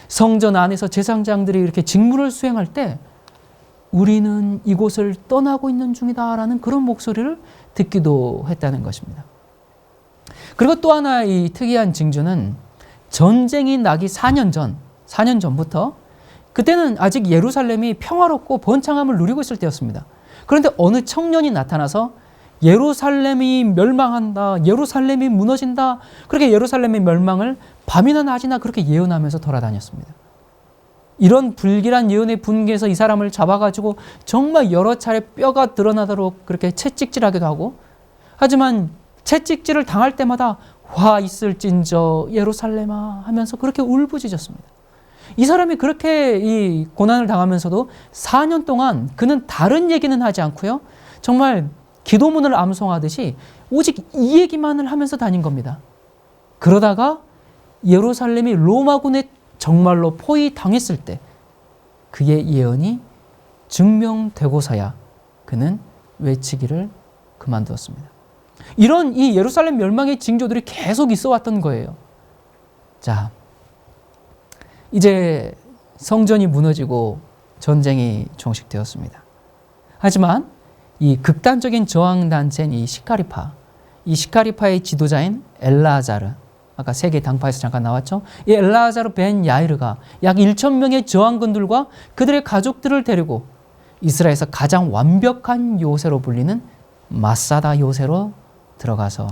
성전 안에서 제사장들이 이렇게 직무를 수행할 때 우리는 이곳을 떠나고 있는 중이다라는 그런 목소리를 듣기도 했다는 것입니다. 그리고 또 하나 이 특이한 징조는 전쟁이 나기 4년 전부터, 그때는 아직 예루살렘이 평화롭고 번창함을 누리고 있을 때였습니다. 그런데 어느 청년이 나타나서 예루살렘이 멸망한다, 예루살렘이 무너진다, 그렇게 예루살렘의 멸망을 밤이나 낮이나 그렇게 예언하면서 돌아다녔습니다. 이런 불길한 예언의 분기에서 이 사람을 잡아가지고 정말 여러 차례 뼈가 드러나도록 그렇게 채찍질하기도 하고, 하지만 채찍질을 당할 때마다 화 있을진저 예루살렘아 하면서 그렇게 울부짖었습니다. 이 사람이 그렇게 이 고난을 당하면서도 4년 동안 그는 다른 얘기는 하지 않고요, 정말 기도문을 암송하듯이 오직 이 얘기만을 하면서 다닌 겁니다. 그러다가 예루살렘이 로마군에 정말로 포위당했을 때 그의 예언이 증명되고서야 그는 외치기를 그만두었습니다. 이런 이 예루살렘 멸망의 징조들이 계속 있어 왔던 거예요. 자, 이제 성전이 무너지고 전쟁이 종식되었습니다. 하지만 이 극단적인 저항단체인 이 시카리파의 지도자인 엘라자르, 아까 세계 당파에서 잠깐 나왔죠. 이 엘라자르 벤 야이르가 약 1,000명의 저항군들과 그들의 가족들을 데리고 이스라엘에서 가장 완벽한 요새로 불리는 마사다 요새로 들어가서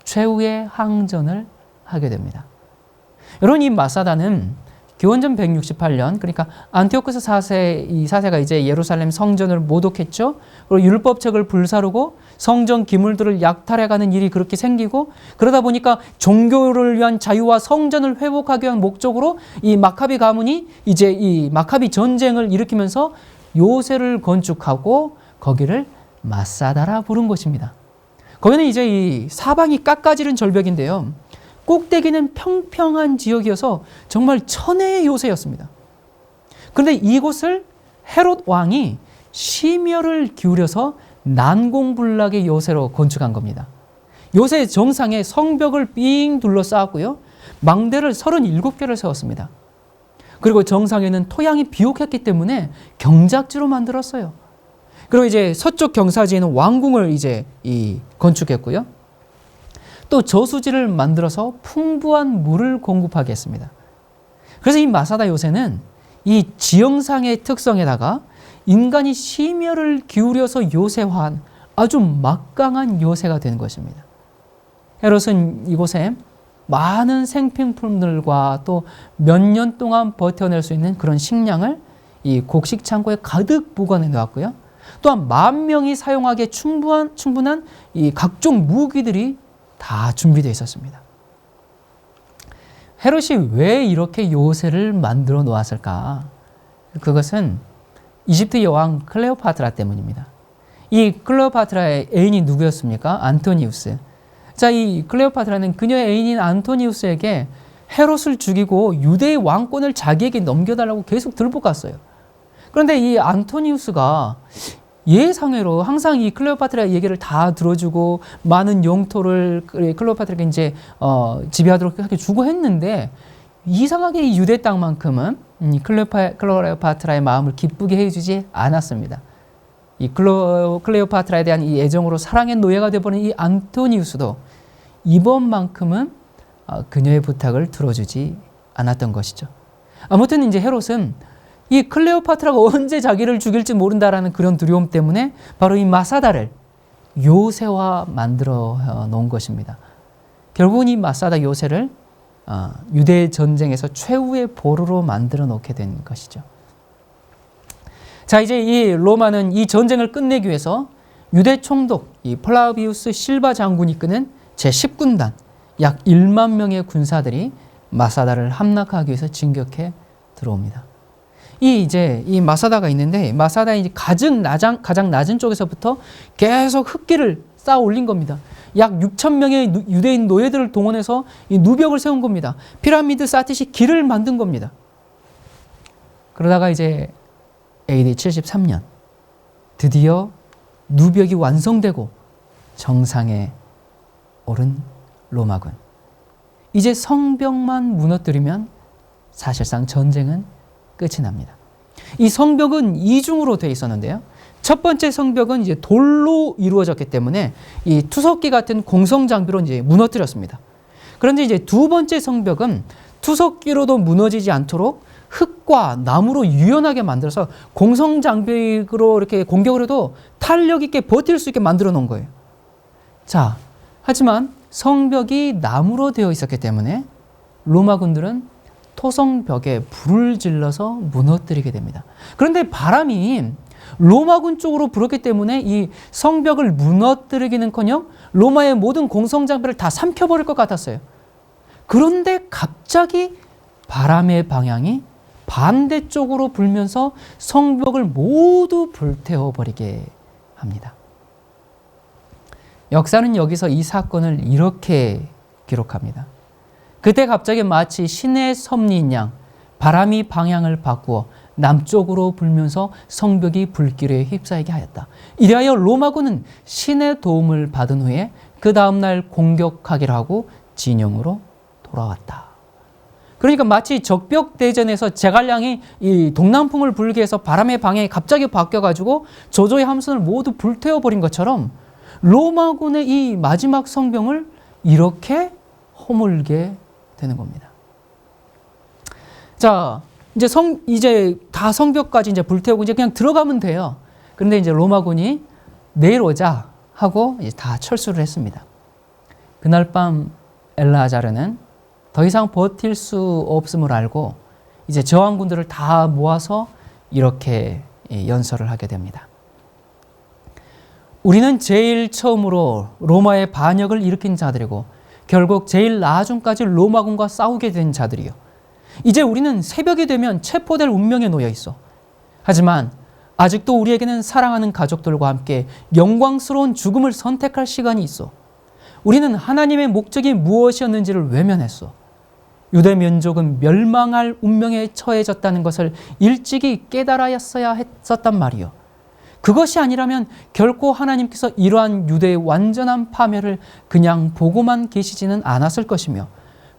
최후의 항전을 하게 됩니다. 여러분, 이 마사다는 기원전 168년, 그러니까 안티오쿠스 4세, 이 4세가 이제 예루살렘 성전을 모독했죠. 그리고 율법책을 불사르고 성전 기물들을 약탈해가는 일이 그렇게 생기고, 그러다 보니까 종교를 위한 자유와 성전을 회복하기 위한 목적으로 이 마카비 가문이 이제 이 마카비 전쟁을 일으키면서 요새를 건축하고 거기를 마사다라 부른 것입니다. 거기는 이제 이 사방이 깎아지른 절벽인데요, 꼭대기는 평평한 지역이어서 정말 천혜의 요새였습니다. 그런데 이곳을 헤롯 왕이 심혈을 기울여서 난공불락의 요새로 건축한 겁니다. 요새 정상에 성벽을 삥 둘러싸았고요, 망대를 37개를 세웠습니다. 그리고 정상에는 토양이 비옥했기 때문에 경작지로 만들었어요. 그리고 이제 서쪽 경사지에는 왕궁을 이제 건축했고요, 또 저수지를 만들어서 풍부한 물을 공급하게 했습니다. 그래서 이 마사다 요새는 이 지형상의 특성에다가 인간이 심혈을 기울여서 요새화한 아주 막강한 요새가 되는 것입니다. 헤롯은 이곳에 많은 생필품들과 또 몇 년 동안 버텨낼 수 있는 그런 식량을 이 곡식 창고에 가득 보관해 놓았고요, 또한 10,000명이 사용하기에 충분한 이 각종 무기들이 다 준비되어 있었습니다. 헤롯이 왜 이렇게 요새를 만들어 놓았을까? 그것은 이집트 여왕 클레오파트라 때문입니다. 이 클레오파트라의 애인이 누구였습니까? 안토니우스. 자, 이 클레오파트라는 그녀의 애인인 안토니우스에게 헤롯을 죽이고 유대의 왕권을 자기에게 넘겨달라고 계속 들볶았어요. 그런데 이 안토니우스가 예상외로 항상 이 클레오파트라의 얘기를 다 들어주고 많은 영토를 클레오파트라에게 이제 지배하도록 이렇게 주고 했는데, 이상하게 이 유대 땅만큼은 클레오파트라의 마음을 기쁘게 해주지 않았습니다. 이 클레오파트라에 대한 이 애정으로 사랑의 노예가 되어버린 이 안토니우스도 이번만큼은 그녀의 부탁을 들어주지 않았던 것이죠. 아무튼 이제 헤롯은 이 클레오파트라가 언제 자기를 죽일지 모른다라는 그런 두려움 때문에 바로 이 마사다를 요새화 만들어 놓은 것입니다. 결국은 이 마사다 요새를 유대 전쟁에서 최후의 보루로 만들어 놓게 된 것이죠. 자, 이제 이 로마는 이 전쟁을 끝내기 위해서 유대 총독 이 플라비우스 실바 장군이 이끄는 제10군단 약 1만 명의 군사들이 마사다를 함락하기 위해서 진격해 들어옵니다. 이 마사다가 있는데, 마사다의 이제 가장 낮은 쪽에서부터 계속 흙길을 쌓아 올린 겁니다. 약 6,000명의 유대인 노예들을 동원해서 이 누벽을 세운 겁니다. 피라미드 쌓듯이 길을 만든 겁니다. 그러다가 이제 AD 73년 드디어 누벽이 완성되고 정상에 오른 로마군. 이제 성벽만 무너뜨리면 사실상 전쟁은 끝이 납니다. 이 성벽은 이중으로 되어 있었는데요, 첫 번째 성벽은 이제 돌로 이루어졌기 때문에 이 투석기 같은 공성 장비로 이제 무너뜨렸습니다. 그런데 이제 두 번째 성벽은 투석기로도 무너지지 않도록 흙과 나무로 유연하게 만들어서 공성 장비로 이렇게 공격을 해도 탄력 있게 버틸 수 있게 만들어 놓은 거예요. 자, 하지만 성벽이 나무로 되어 있었기 때문에 로마군들은 토성벽에 불을 질러서 무너뜨리게 됩니다. 그런데 바람이 로마군 쪽으로 불었기 때문에 이 성벽을 무너뜨리기는커녕 로마의 모든 공성장비를 다 삼켜버릴 것 같았어요. 그런데 갑자기 바람의 방향이 반대쪽으로 불면서 성벽을 모두 불태워버리게 합니다. 역사는 여기서 이 사건을 이렇게 기록합니다. 그때 갑자기 마치 신의 섭리인 양 바람이 방향을 바꾸어 남쪽으로 불면서 성벽이 불길에 휩싸이게 하였다. 이리하여 로마군은 신의 도움을 받은 후에 그 다음날 공격하기를 하고 진영으로 돌아왔다. 그러니까 마치 적벽대전에서 제갈량이 이 동남풍을 불게 해서 바람의 방향이 갑자기 바뀌어가지고 조조의 함선을 모두 불태워버린 것처럼 로마군의 이 마지막 성병을 이렇게 허물게 되는 겁니다. 자, 이제 다 성벽까지 이제 불태우고 이제 그냥 들어가면 돼요. 그런데 이제 로마군이 내일 오자 하고 이제 다 철수를 했습니다. 그날 밤 엘라자르는 더 이상 버틸 수 없음을 알고 이제 저항군들을 다 모아서 이렇게 연설을 하게 됩니다. 우리는 제일 처음으로 로마의 반역을 일으킨 자들이고 결국 제일 나중까지 로마군과 싸우게 된 자들이요. 이제 우리는 새벽이 되면 체포될 운명에 놓여 있어. 하지만 아직도 우리에게는 사랑하는 가족들과 함께 영광스러운 죽음을 선택할 시간이 있어. 우리는 하나님의 목적이 무엇이었는지를 외면했어. 유대 민족은 멸망할 운명에 처해졌다는 것을 일찍이 깨달았어야 했었단 말이요. 그것이 아니라면 결코 하나님께서 이러한 유대의 완전한 파멸을 그냥 보고만 계시지는 않았을 것이며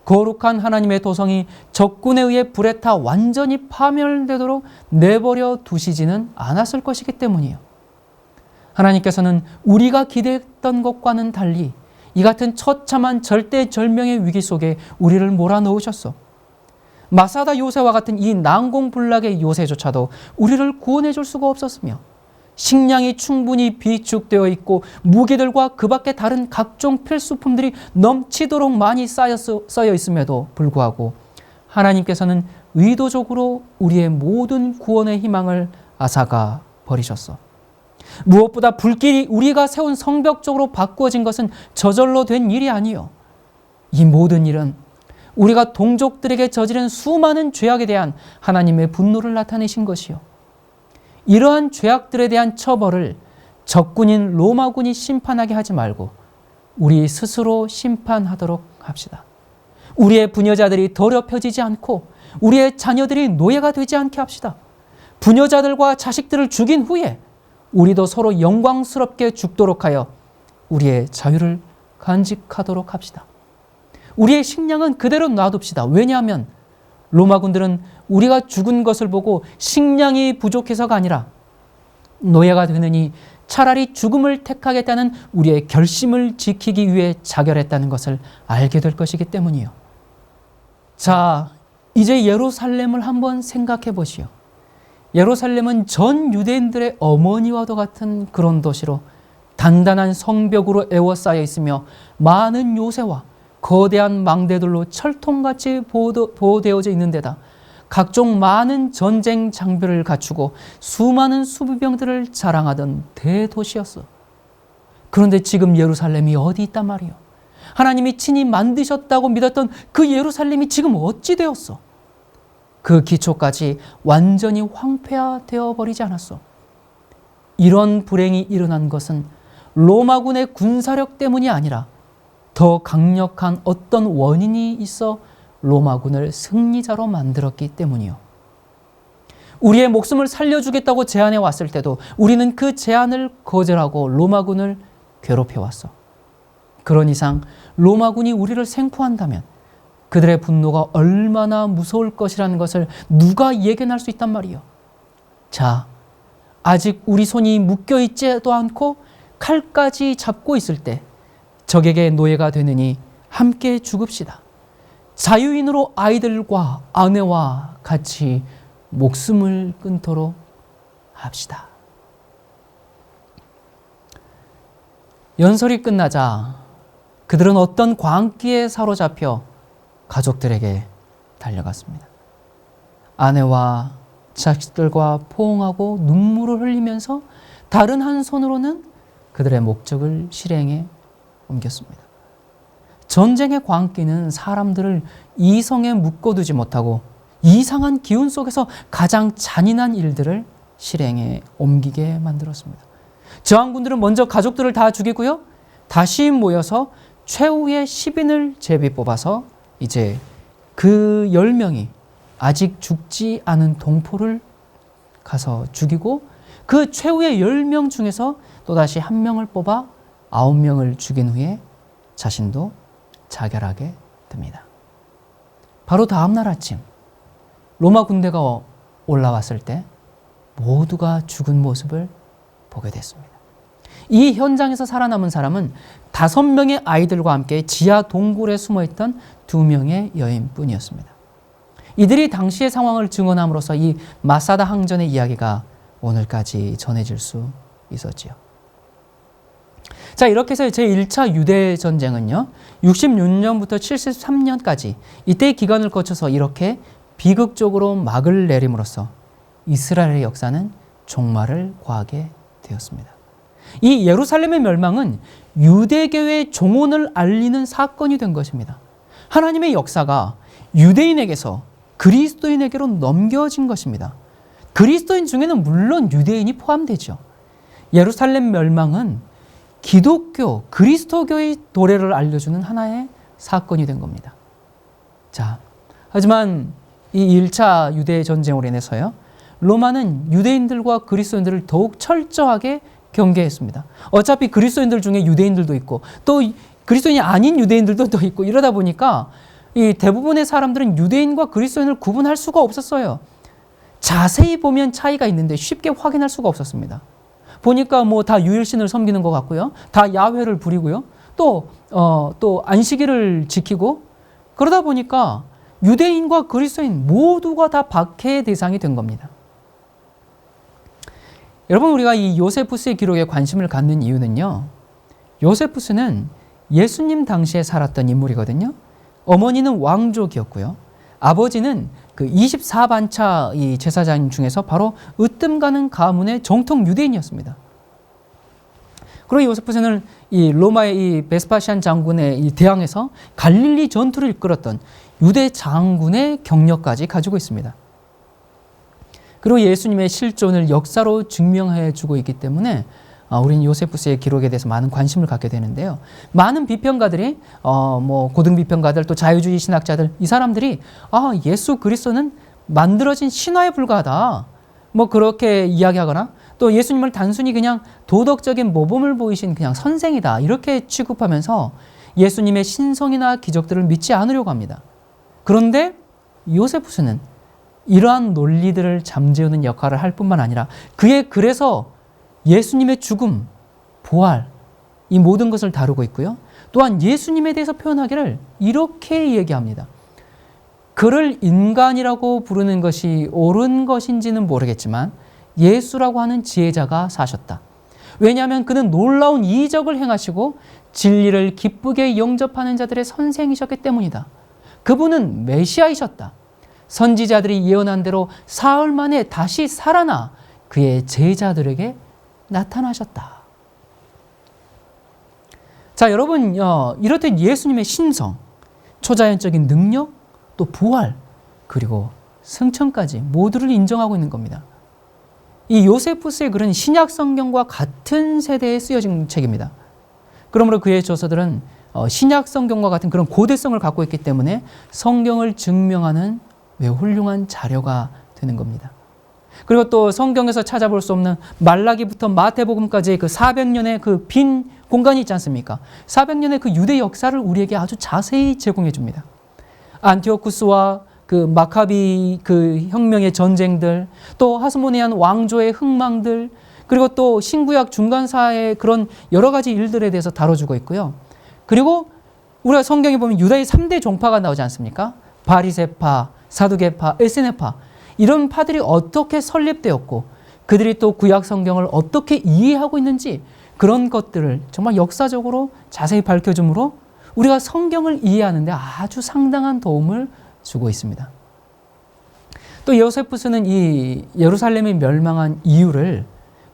거룩한 하나님의 도성이 적군에 의해 불에 타 완전히 파멸되도록 내버려 두시지는 않았을 것이기 때문이에요. 하나님께서는 우리가 기대했던 것과는 달리 이 같은 처참한 절대절명의 위기 속에 우리를 몰아넣으셨어. 마사다 요새와 같은 이 난공불락의 요새조차도 우리를 구원해 줄 수가 없었으며 식량이 충분히 비축되어 있고 무기들과 그 밖에 다른 각종 필수품들이 넘치도록 많이 쌓여 있음에도 불구하고 하나님께서는 의도적으로 우리의 모든 구원의 희망을 앗아가 버리셨어. 무엇보다 불길이 우리가 세운 성벽 쪽으로 바꾸어진 것은 저절로 된 일이 아니요. 이 모든 일은 우리가 동족들에게 저지른 수많은 죄악에 대한 하나님의 분노를 나타내신 것이요. 이러한 죄악들에 대한 처벌을 적군인 로마군이 심판하게 하지 말고 우리 스스로 심판하도록 합시다. 우리의 부녀자들이 더럽혀지지 않고 우리의 자녀들이 노예가 되지 않게 합시다. 부녀자들과 자식들을 죽인 후에 우리도 서로 영광스럽게 죽도록 하여 우리의 자유를 간직하도록 합시다. 우리의 식량은 그대로 놔둡시다. 왜냐하면 로마군들은 우리가 죽은 것을 보고 식량이 부족해서가 아니라 노예가 되느니 차라리 죽음을 택하겠다는 우리의 결심을 지키기 위해 자결했다는 것을 알게 될 것이기 때문이요. 자, 이제 예루살렘을 한번 생각해 보시오. 예루살렘은 전 유대인들의 어머니와도 같은 그런 도시로 단단한 성벽으로 에워싸여 있으며 많은 요새와 거대한 망대들로 철통같이 보호되어져 있는 데다 각종 많은 전쟁 장비를 갖추고 수많은 수비병들을 자랑하던 대도시였어. 그런데 지금 예루살렘이 어디 있단 말이요? 하나님이 친히 만드셨다고 믿었던 그 예루살렘이 지금 어찌 되었어? 그 기초까지 완전히 황폐화되어 버리지 않았어. 이런 불행이 일어난 것은 로마군의 군사력 때문이 아니라 더 강력한 어떤 원인이 있어 로마군을 승리자로 만들었기 때문이요. 우리의 목숨을 살려주겠다고 제안해 왔을 때도 우리는 그 제안을 거절하고 로마군을 괴롭혀왔어. 그런 이상 로마군이 우리를 생포한다면 그들의 분노가 얼마나 무서울 것이라는 것을 누가 예견할 수 있단 말이요. 자, 아직 우리 손이 묶여있지도 않고 칼까지 잡고 있을 때 적에게 노예가 되느니 함께 죽읍시다. 자유인으로 아이들과 아내와 같이 목숨을 끊도록 합시다. 연설이 끝나자 그들은 어떤 광기에 사로잡혀 가족들에게 달려갔습니다. 아내와 자식들과 포옹하고 눈물을 흘리면서 다른 한 손으로는 그들의 목적을 실행에 옮겼습니다. 전쟁의 광기는 사람들을 이성에 묶어두지 못하고 이상한 기운 속에서 가장 잔인한 일들을 실행에 옮기게 만들었습니다. 저항군들은 먼저 가족들을 다 죽이고요. 다시 모여서 최후의 10인을 제비 뽑아서 이제 그 10명이 아직 죽지 않은 동포를 가서 죽이고 그 최후의 10명 중에서 또다시 1명을 뽑아 9명을 죽인 후에 자신도 자결하게 됩니다. 바로 다음 날 아침 로마 군대가 올라왔을 때 모두가 죽은 모습을 보게 됐습니다. 이 현장에서 살아남은 사람은 5명의 아이들과 함께 지하 동굴에 숨어있던 2명의 여인뿐이었습니다. 이들이 당시의 상황을 증언함으로써 이 마사다 항전의 이야기가 오늘까지 전해질 수 있었지요. 자, 이렇게 해서 제1차 유대 전쟁은요, 66년부터 73년까지 이때의 기간을 거쳐서 이렇게 비극적으로 막을 내림으로써 이스라엘의 역사는 종말을 구하게 되었습니다. 이 예루살렘의 멸망은 유대교의 종언을 알리는 사건이 된 것입니다. 하나님의 역사가 유대인에게서 그리스도인에게로 넘겨진 것입니다. 그리스도인 중에는 물론 유대인이 포함되죠. 예루살렘 멸망은 기독교, 그리스도교의 도래를 알려주는 하나의 사건이 된 겁니다. 자, 하지만 이 1차 유대 전쟁으로 인해서요, 로마는 유대인들과 그리스도인들을 더욱 철저하게 경계했습니다. 어차피 그리스도인들 중에 유대인들도 있고 또 그리스도인이 아닌 유대인들도 또 있고 이러다 보니까 이 대부분의 사람들은 유대인과 그리스도인을 구분할 수가 없었어요. 자세히 보면 차이가 있는데 쉽게 확인할 수가 없었습니다. 보니까 뭐 다 유일신을 섬기는 것 같고요. 다 야훼를 부리고요. 또 안식일을 지키고 그러다 보니까 유대인과 그리스도인 모두가 다 박해의 대상이 된 겁니다. 여러분, 우리가 이 요세푸스의 기록에 관심을 갖는 이유는요, 요세푸스는 예수님 당시에 살았던 인물이거든요. 어머니는 왕족이었고요. 아버지는 그 24반차 이 제사장 중에서 바로 으뜸 가는 가문의 정통 유대인이었습니다. 그리고 요세푸스는 이 로마의 이 베스파시안 장군에 대항해서 갈릴리 전투를 이끌었던 유대 장군의 경력까지 가지고 있습니다. 그리고 예수님의 실존을 역사로 증명해 주고 있기 때문에 우리는 요세푸스의 기록에 대해서 많은 관심을 갖게 되는데요. 많은 비평가들이 고등 비평가들 또 자유주의 신학자들 이 사람들이 예수 그리스도는 만들어진 신화에 불과하다 뭐 그렇게 이야기하거나 또 예수님을 단순히 그냥 도덕적인 모범을 보이신 그냥 선생이다 이렇게 취급하면서 예수님의 신성이나 기적들을 믿지 않으려고 합니다. 그런데 요세푸스는 이러한 논리들을 잠재우는 역할을 할 뿐만 아니라 그의 글에서 예수님의 죽음, 부활, 이 모든 것을 다루고 있고요. 또한 예수님에 대해서 표현하기를 이렇게 얘기합니다. 그를 인간이라고 부르는 것이 옳은 것인지는 모르겠지만 예수라고 하는 지혜자가 사셨다. 왜냐하면 그는 놀라운 이적을 행하시고 진리를 기쁘게 영접하는 자들의 선생이셨기 때문이다. 그분은 메시아이셨다. 선지자들이 예언한 대로 사흘 만에 다시 살아나 그의 제자들에게 나타나셨다. 자, 여러분, 이렇듯 예수님의 신성, 초자연적인 능력, 또 부활, 그리고 승천까지 모두를 인정하고 있는 겁니다. 이 요세푸스의 글은 신약 성경과 같은 세대에 쓰여진 책입니다. 그러므로 그의 저서들은 신약 성경과 같은 그런 고대성을 갖고 있기 때문에 성경을 증명하는 매우 훌륭한 자료가 되는 겁니다. 그리고 또 성경에서 찾아볼 수 없는 말라기부터 마태복음까지의 그 400년의 그 빈 공간이 있지 않습니까? 400년의 그 유대 역사를 우리에게 아주 자세히 제공해 줍니다. 안티오쿠스와 그 마카비 그 혁명의 전쟁들, 또 하스모니안 왕조의 흥망들, 그리고 또 신구약 중간사의 그런 여러 가지 일들에 대해서 다뤄주고 있고요. 그리고 우리가 성경에 보면 유다의 3대 종파가 나오지 않습니까? 바리새파, 사두개파, 에세네파, 이런 파들이 어떻게 설립되었고 그들이 또 구약 성경을 어떻게 이해하고 있는지 그런 것들을 정말 역사적으로 자세히 밝혀줌으로 우리가 성경을 이해하는 데 아주 상당한 도움을 주고 있습니다. 또 요세푸스는 이 예루살렘이 멸망한 이유를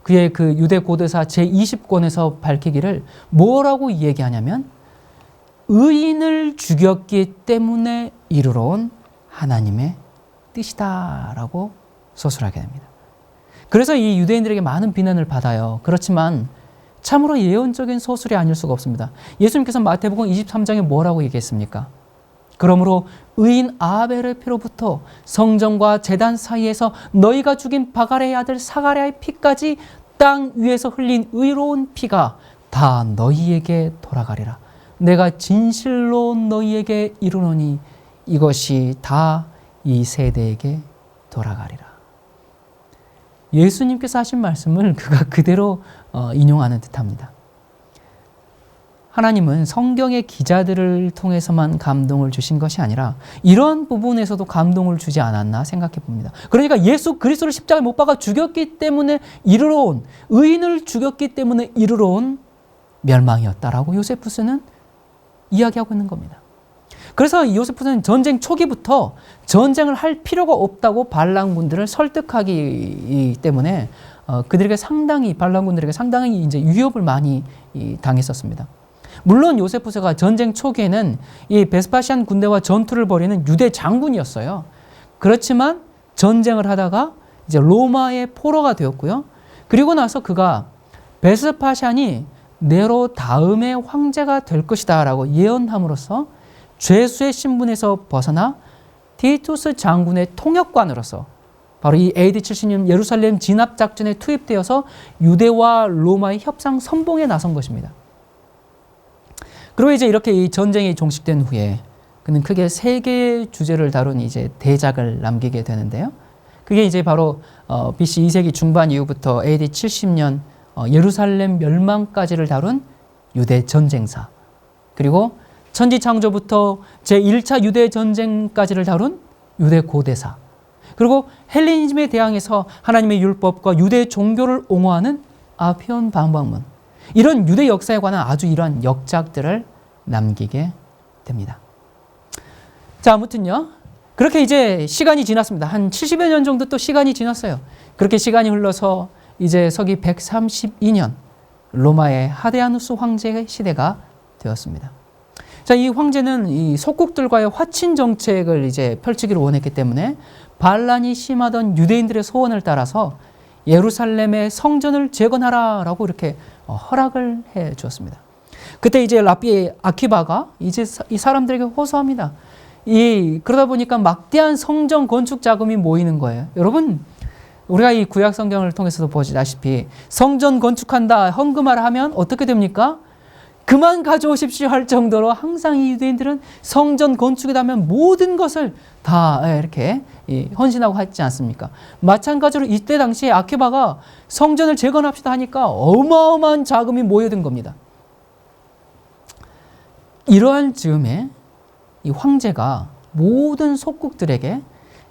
그의 그 유대 고대사 제20권에서 밝히기를 뭐라고 얘기하냐면 의인을 죽였기 때문에 이르러 온 하나님의 뜻이다라고 서술하게 됩니다. 그래서 이 유대인들에게 많은 비난을 받아요. 그렇지만 참으로 예언적인 서술이 아닐 수가 없습니다. 예수님께서 마태복음 23장에 뭐라고 얘기했습니까? 그러므로 의인 아벨의 피로부터 성전과 제단 사이에서 너희가 죽인 바가레의 아들 사가랴의 피까지 땅 위에서 흘린 의로운 피가 다 너희에게 돌아가리라. 내가 진실로 너희에게 이르노니 이것이 다 이 세대에게 돌아가리라. 예수님께서 하신 말씀을 그가 그대로 인용하는 듯합니다. 하나님은 성경의 기자들을 통해서만 감동을 주신 것이 아니라 이런 부분에서도 감동을 주지 않았나 생각해 봅니다. 그러니까 예수 그리스도를 십자가에 못 박아 죽였기 때문에 이르러 온, 의인을 죽였기 때문에 이르러 온 멸망이었다라고 요세푸스는 이야기하고 있는 겁니다. 그래서 요세푸스는 전쟁 초기부터 전쟁을 할 필요가 없다고 반란군들을 설득하기 때문에 반란군들에게 상당히 이제 위협을 많이 당했었습니다. 물론 요세푸스가 전쟁 초기에는 이 베스파시안 군대와 전투를 벌이는 유대 장군이었어요. 그렇지만 전쟁을 하다가 이제 로마의 포로가 되었고요. 그리고 나서 그가 베스파시안이 네로 다음의 황제가 될 것이다라고 예언함으로써 죄수의 신분에서 벗어나 티투스 장군의 통역관으로서 바로 이 AD 70년 예루살렘 진압 작전에 투입되어서 유대와 로마의 협상 선봉에 나선 것입니다. 그리고 이제 이렇게 이 전쟁이 종식된 후에 그는 크게 세 개의 주제를 다룬 이제 대작을 남기게 되는데요. 그게 이제 바로 BC 2세기 중반 이후부터 AD 70년 예루살렘 멸망까지를 다룬 유대 전쟁사, 그리고 천지창조부터 제1차 유대 전쟁까지를 다룬 유대 고대사, 그리고 헬레니즘에 대항해서 하나님의 율법과 유대 종교를 옹호하는 아피온 반박문, 이런 유대 역사에 관한 아주 이러한 역작들을 남기게 됩니다. 자, 아무튼요. 그렇게 이제 시간이 지났습니다. 한 70여 년 정도 또 시간이 지났어요. 그렇게 시간이 흘러서 이제 서기 132년 로마의 하데아누스 황제의 시대가 되었습니다. 자, 이 황제는 이 속국들과의 화친 정책을 이제 펼치기를 원했기 때문에 반란이 심하던 유대인들의 소원을 따라서 예루살렘의 성전을 재건하라라고 이렇게 허락을 해 주었습니다. 그때 이제 랍비 아키바가 이제 이 사람들에게 호소합니다. 그러다 보니까 막대한 성전 건축 자금이 모이는 거예요. 여러분, 우리가 이 구약 성경을 통해서도 보시다시피 성전 건축한다, 헌금하라 하면 어떻게 됩니까? 그만 가져오십시오 할 정도로 항상 이 유대인들은 성전 건축이다 하면 모든 것을 다 이렇게 헌신하고 했지 않습니까? 마찬가지로 이때 당시에 아키바가 성전을 재건합시다 하니까 어마어마한 자금이 모여든 겁니다. 이러한 즈음에 이 황제가 모든 속국들에게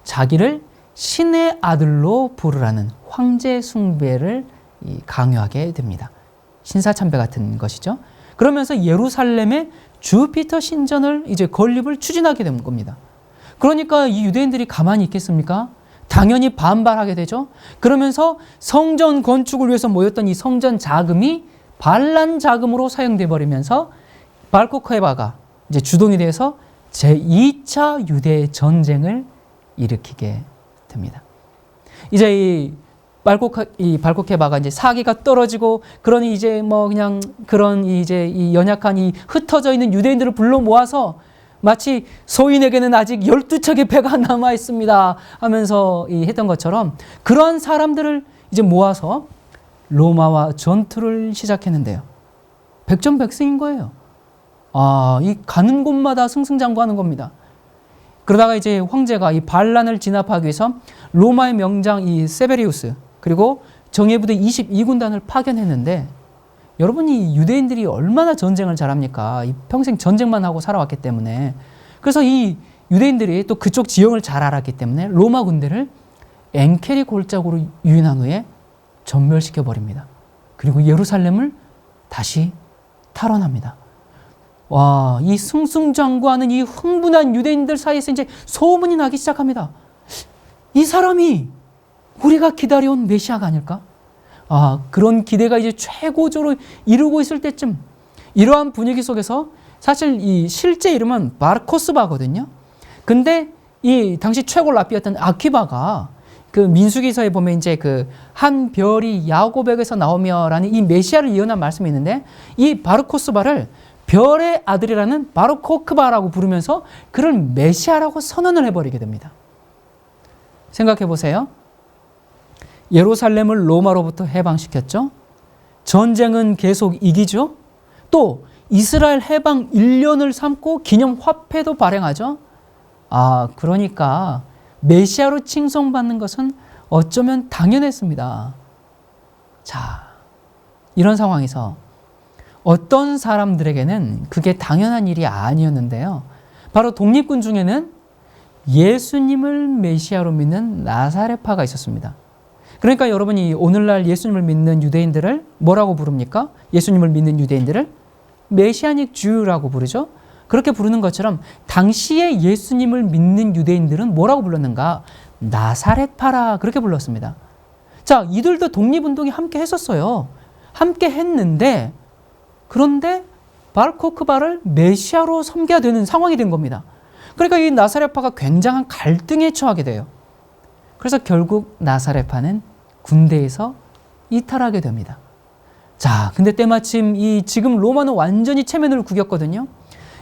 자기를 신의 아들로 부르라는 황제 숭배를 강요하게 됩니다. 신사참배 같은 것이죠. 그러면서 예루살렘의 주피터 신전을 이제 건립을 추진하게 된 겁니다. 그러니까 이 유대인들이 가만히 있겠습니까? 당연히 반발하게 되죠. 그러면서 성전 건축을 위해서 모였던 이 성전 자금이 반란 자금으로 사용돼 버리면서 발코케바가 이제 주동이 돼서 제2차 유대 전쟁을 일으키게 됩니다. 이제 이 발코케바가 이제 사기가 떨어지고, 그러니 이제 뭐 그냥 그런 이제 이 연약한 이 흩어져 있는 유대인들을 불러 모아서 마치 소인에게는 아직 12척의 배가 남아 있습니다 하면서 했던 것처럼 그러한 사람들을 이제 모아서 로마와 전투를 시작했는데요. 백전백승인 거예요. 이 가는 곳마다 승승장구하는 겁니다. 그러다가 이제 황제가 이 반란을 진압하기 위해서 로마의 명장 이 세베리우스, 그리고 정예부대 22군단을 파견했는데, 여러분 이 유대인들이 얼마나 전쟁을 잘합니까? 평생 전쟁만 하고 살아왔기 때문에. 그래서 이 유대인들이 또 그쪽 지형을 잘 알았기 때문에 로마 군대를 엔케리 골짜기로 유인한 후에 전멸시켜버립니다. 그리고 예루살렘을 다시 탈환합니다. 와, 이 승승장구하는 이 흥분한 유대인들 사이에서 이제 소문이 나기 시작합니다. 이 사람이 우리가 기다려온 메시아가 아닐까? 그런 기대가 이제 최고조로 이루고 있을 때쯤, 이러한 분위기 속에서 사실 이 실제 이름은 바르코스바거든요. 근데 이 당시 최고 랍비였던 아퀴바가 그 민수기서에 보면 이제 그 한 별이 야고백에서 나오며라는 이 메시아를 예언한 말씀이 있는데, 이 바르코스바를 별의 아들이라는 바르코크바라고 부르면서 그를 메시아라고 선언을 해버리게 됩니다. 생각해 보세요. 예루살렘을 로마로부터 해방시켰죠. 전쟁은 계속 이기죠. 또 이스라엘 해방 1년을 삼고 기념 화폐도 발행하죠. 그러니까 메시아로 칭송받는 것은 어쩌면 당연했습니다. 자, 이런 상황에서 어떤 사람들에게는 그게 당연한 일이 아니었는데요. 바로 독립군 중에는 예수님을 메시아로 믿는 나사렛파가 있었습니다. 그러니까 여러분이 오늘날 예수님을 믿는 유대인들을 뭐라고 부릅니까? 예수님을 믿는 유대인들을 메시아닉 주라고 부르죠. 그렇게 부르는 것처럼 당시에 예수님을 믿는 유대인들은 뭐라고 불렀는가? 나사렛파라, 그렇게 불렀습니다. 자, 이들도 독립운동에 함께 했었어요. 함께 했는데, 그런데 바르코크바를 메시아로 섬겨야 되는 상황이 된 겁니다. 그러니까 이 나사렛파가 굉장한 갈등에 처하게 돼요. 그래서 결국 나사렛파는 군대에서 이탈하게 됩니다. 자, 근데 때마침 지금 로마는 완전히 체면을 구겼거든요.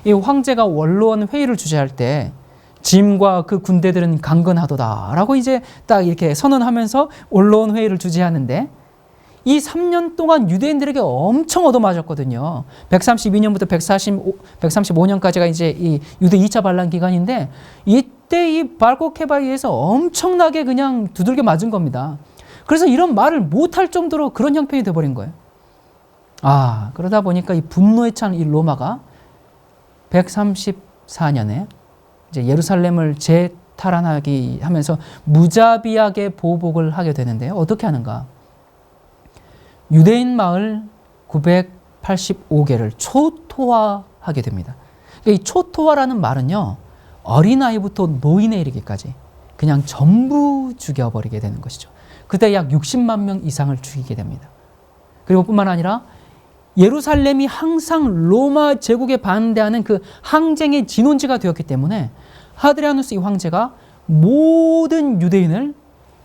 이 황제가 원로원 회의를 주재할 때 짐과 그 군대들은 강건하도다라고 이제 딱 이렇게 선언하면서 원로원 회의를 주재하는데, 이 3년 동안 유대인들에게 엄청 얻어맞았거든요. 132년부터 135년까지가 이제 이 유대 2차 반란 기간인데, 이때 이 바르코크바에 의해서 엄청나게 그냥 두들겨 맞은 겁니다. 그래서 이런 말을 못할 정도로 그런 형편이 돼버린 거예요. 그러다 보니까 이 분노에 찬 이 로마가 134년에 이제 예루살렘을 재탈환하기 하면서 무자비하게 보복을 하게 되는데요. 어떻게 하는가? 유대인 마을 985개를 초토화하게 됩니다. 이 초토화라는 말은요, 어린아이부터 노인에 이르기까지 그냥 전부 죽여버리게 되는 것이죠. 그때 약 60만 명 이상을 죽이게 됩니다. 그리고 뿐만 아니라 예루살렘이 항상 로마 제국에 반대하는 그 항쟁의 진원지가 되었기 때문에 하드리아누스 이 황제가 모든 유대인을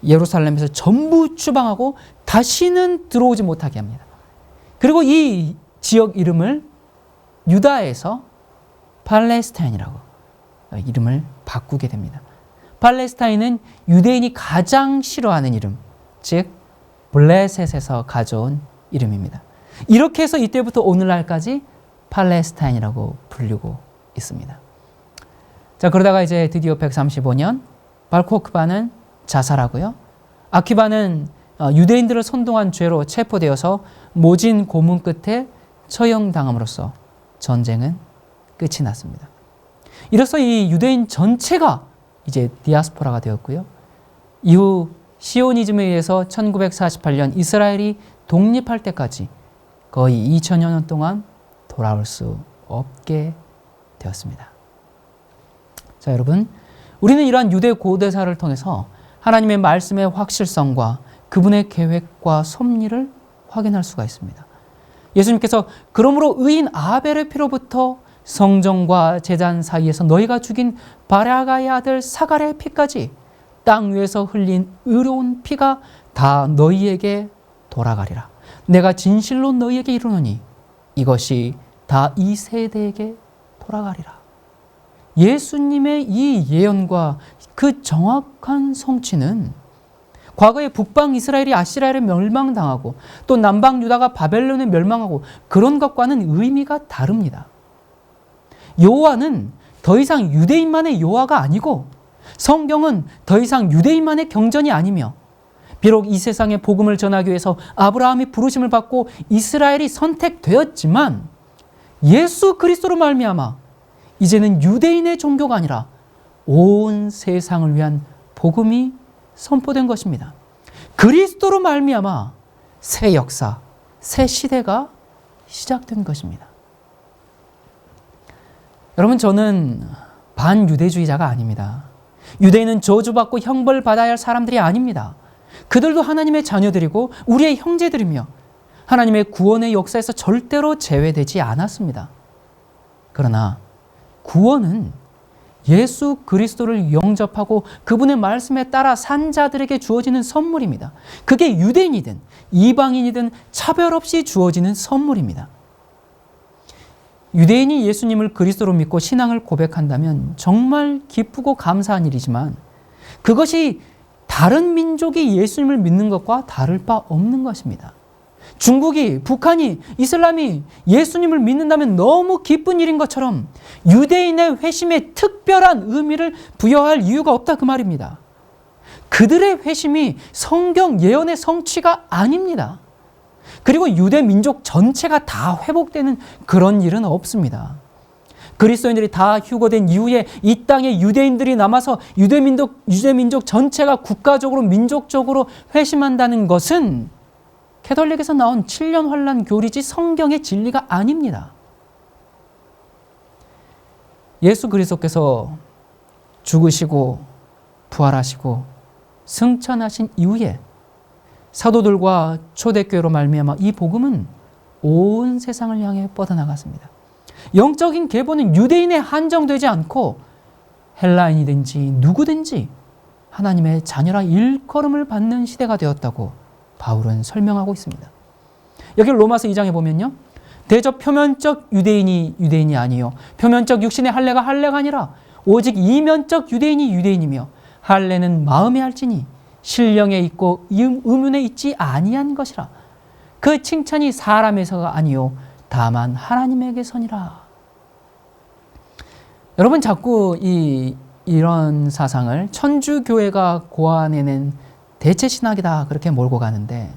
예루살렘에서 전부 추방하고 다시는 들어오지 못하게 합니다. 그리고 이 지역 이름을 유다에서 팔레스타인이라고 이름을 바꾸게 됩니다. 팔레스타인은 유대인이 가장 싫어하는 이름, 즉 블레셋에서 가져온 이름입니다. 이렇게 해서 이때부터 오늘날까지 팔레스타인이라고 불리고 있습니다. 자, 그러다가 이제 드디어 135년 바르코크바는 자살하고요. 아퀴바는 유대인들을 선동한 죄로 체포되어서 모진 고문 끝에 처형당함으로써 전쟁은 끝이 났습니다. 이로써 이 유대인 전체가 이제 디아스포라가 되었고요. 이후 시오니즘에 의해서 1948년 이스라엘이 독립할 때까지 거의 2000여 년 동안 돌아올 수 없게 되었습니다. 자, 여러분, 우리는 이러한 유대 고대사를 통해서 하나님의 말씀의 확실성과 그분의 계획과 섭리를 확인할 수가 있습니다. 예수님께서 그러므로 의인 아벨의 피로부터 성전과 제단 사이에서 너희가 죽인 바라가의 아들 사갈의 피까지 땅 위에서 흘린 의로운 피가 다 너희에게 돌아가리라. 내가 진실로 너희에게 이르노니 이것이 다 이 세대에게 돌아가리라. 예수님의 이 예언과 그 정확한 성취는 과거에 북방 이스라엘이 아시리아에 멸망당하고 또 남방 유다가 바벨론에 멸망하고 그런 것과는 의미가 다릅니다. 여호와는 더 이상 유대인만의 여호와가 아니고 성경은 더 이상 유대인만의 경전이 아니며 비록 이 세상에 복음을 전하기 위해서 아브라함이 부르심을 받고 이스라엘이 선택되었지만 예수 그리스도로 말미암아 이제는 유대인의 종교가 아니라 온 세상을 위한 복음이 선포된 것입니다. 그리스도로 말미암아 새 역사, 새 시대가 시작된 것입니다. 여러분, 저는 반유대주의자가 아닙니다. 유대인은 저주받고 형벌받아야 할 사람들이 아닙니다. 그들도 하나님의 자녀들이고 우리의 형제들이며 하나님의 구원의 역사에서 절대로 제외되지 않았습니다. 그러나 구원은 예수 그리스도를 영접하고 그분의 말씀에 따라 산 자들에게 주어지는 선물입니다. 그게 유대인이든 이방인이든 차별 없이 주어지는 선물입니다. 유대인이 예수님을 그리스도로 믿고 신앙을 고백한다면 정말 기쁘고 감사한 일이지만 그것이 다른 민족이 예수님을 믿는 것과 다를 바 없는 것입니다. 중국이, 북한이, 이슬람이 예수님을 믿는다면 너무 기쁜 일인 것처럼 유대인의 회심에 특별한 의미를 부여할 이유가 없다, 그 말입니다. 그들의 회심이 성경 예언의 성취가 아닙니다. 그리고 유대 민족 전체가 다 회복되는 그런 일은 없습니다. 그리스도인들이 다 휴거된 이후에 이 땅에 유대인들이 남아서 유대 민족 전체가 국가적으로 민족적으로 회심한다는 것은 캐톨릭에서 나온 7년 환란 교리지 성경의 진리가 아닙니다. 예수 그리스도께서 죽으시고 부활하시고 승천하신 이후에 사도들과 초대교회로 말미암아 이 복음은 온 세상을 향해 뻗어나갔습니다. 영적인 계보는 유대인에 한정되지 않고 헬라인이든지 누구든지 하나님의 자녀라 일컬음을 받는 시대가 되었다고 바울은 설명하고 있습니다. 여기 로마서 2장에 보면요, 대저 표면적 유대인이 아니요 표면적 육신의 할례가 할례가 아니라 오직 이면적 유대인이 유대인이며 할례는 마음에 할지니 신령에 있고 의문에 있지 아니한 것이라. 그 칭찬이 사람에서가 아니요 다만 하나님에게서니라. 여러분, 자꾸 이런 사상을 천주교회가 고안해낸 대체신학이다 그렇게 몰고 가는데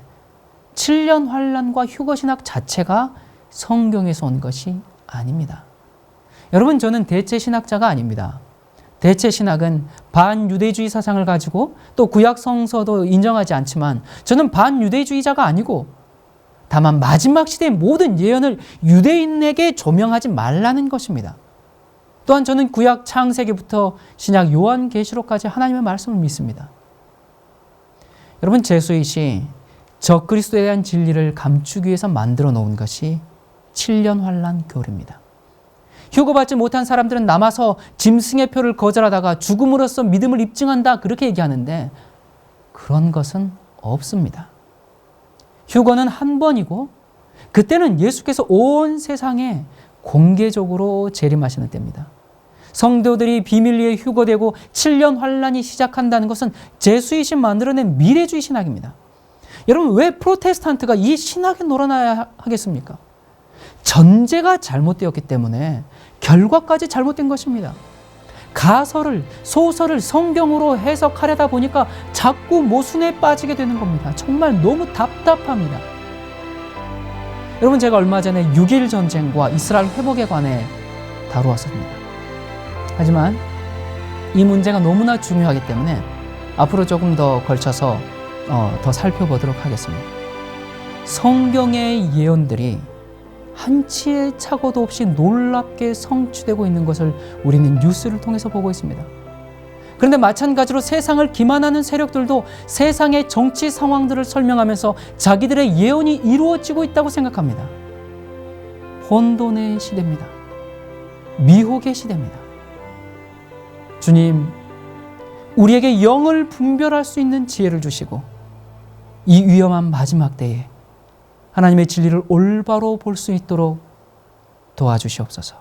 7년 환란과 휴거신학 자체가 성경에서 온 것이 아닙니다. 여러분, 저는 대체신학자가 아닙니다. 대체신학은 반유대주의 사상을 가지고 또 구약 성서도 인정하지 않지만 저는 반유대주의자가 아니고 다만 마지막 시대의 모든 예언을 유대인에게 조명하지 말라는 것입니다. 또한 저는 구약 창세기부터 신약 요한계시록까지 하나님의 말씀을 믿습니다. 여러분, 제수잇이 적그리스도에 대한 진리를 감추기 위해서 만들어 놓은 것이 7년 환란 교리입니다. 휴거받지 못한 사람들은 남아서 짐승의 표를 거절하다가 죽음으로써 믿음을 입증한다 그렇게 얘기하는데 그런 것은 없습니다. 휴거는 한 번이고 그때는 예수께서 온 세상에 공개적으로 재림하시는 때입니다. 성도들이 비밀리에 휴거되고 7년 환란이 시작한다는 것은 제수이신 만들어낸 미래주의 신학입니다. 여러분, 왜 프로테스탄트가 이 신학에 놀아나야 하겠습니까? 전제가 잘못되었기 때문에 결과까지 잘못된 것입니다. 가설을, 소설을 성경으로 해석하려다 보니까 자꾸 모순에 빠지게 되는 겁니다. 정말 너무 답답합니다. 여러분, 제가 얼마 전에 6.1 전쟁과 이스라엘 회복에 관해 다루었습니다. 하지만 이 문제가 너무나 중요하기 때문에 앞으로 조금 더 걸쳐서 더 살펴보도록 하겠습니다. 성경의 예언들이 한치의 착오도 없이 놀랍게 성취되고 있는 것을 우리는 뉴스를 통해서 보고 있습니다. 그런데 마찬가지로 세상을 기만하는 세력들도 세상의 정치 상황들을 설명하면서 자기들의 예언이 이루어지고 있다고 생각합니다. 혼돈의 시대입니다. 미혹의 시대입니다. 주님, 우리에게 영을 분별할 수 있는 지혜를 주시고 이 위험한 마지막 때에 하나님의 진리를 올바로 볼 수 있도록 도와주시옵소서.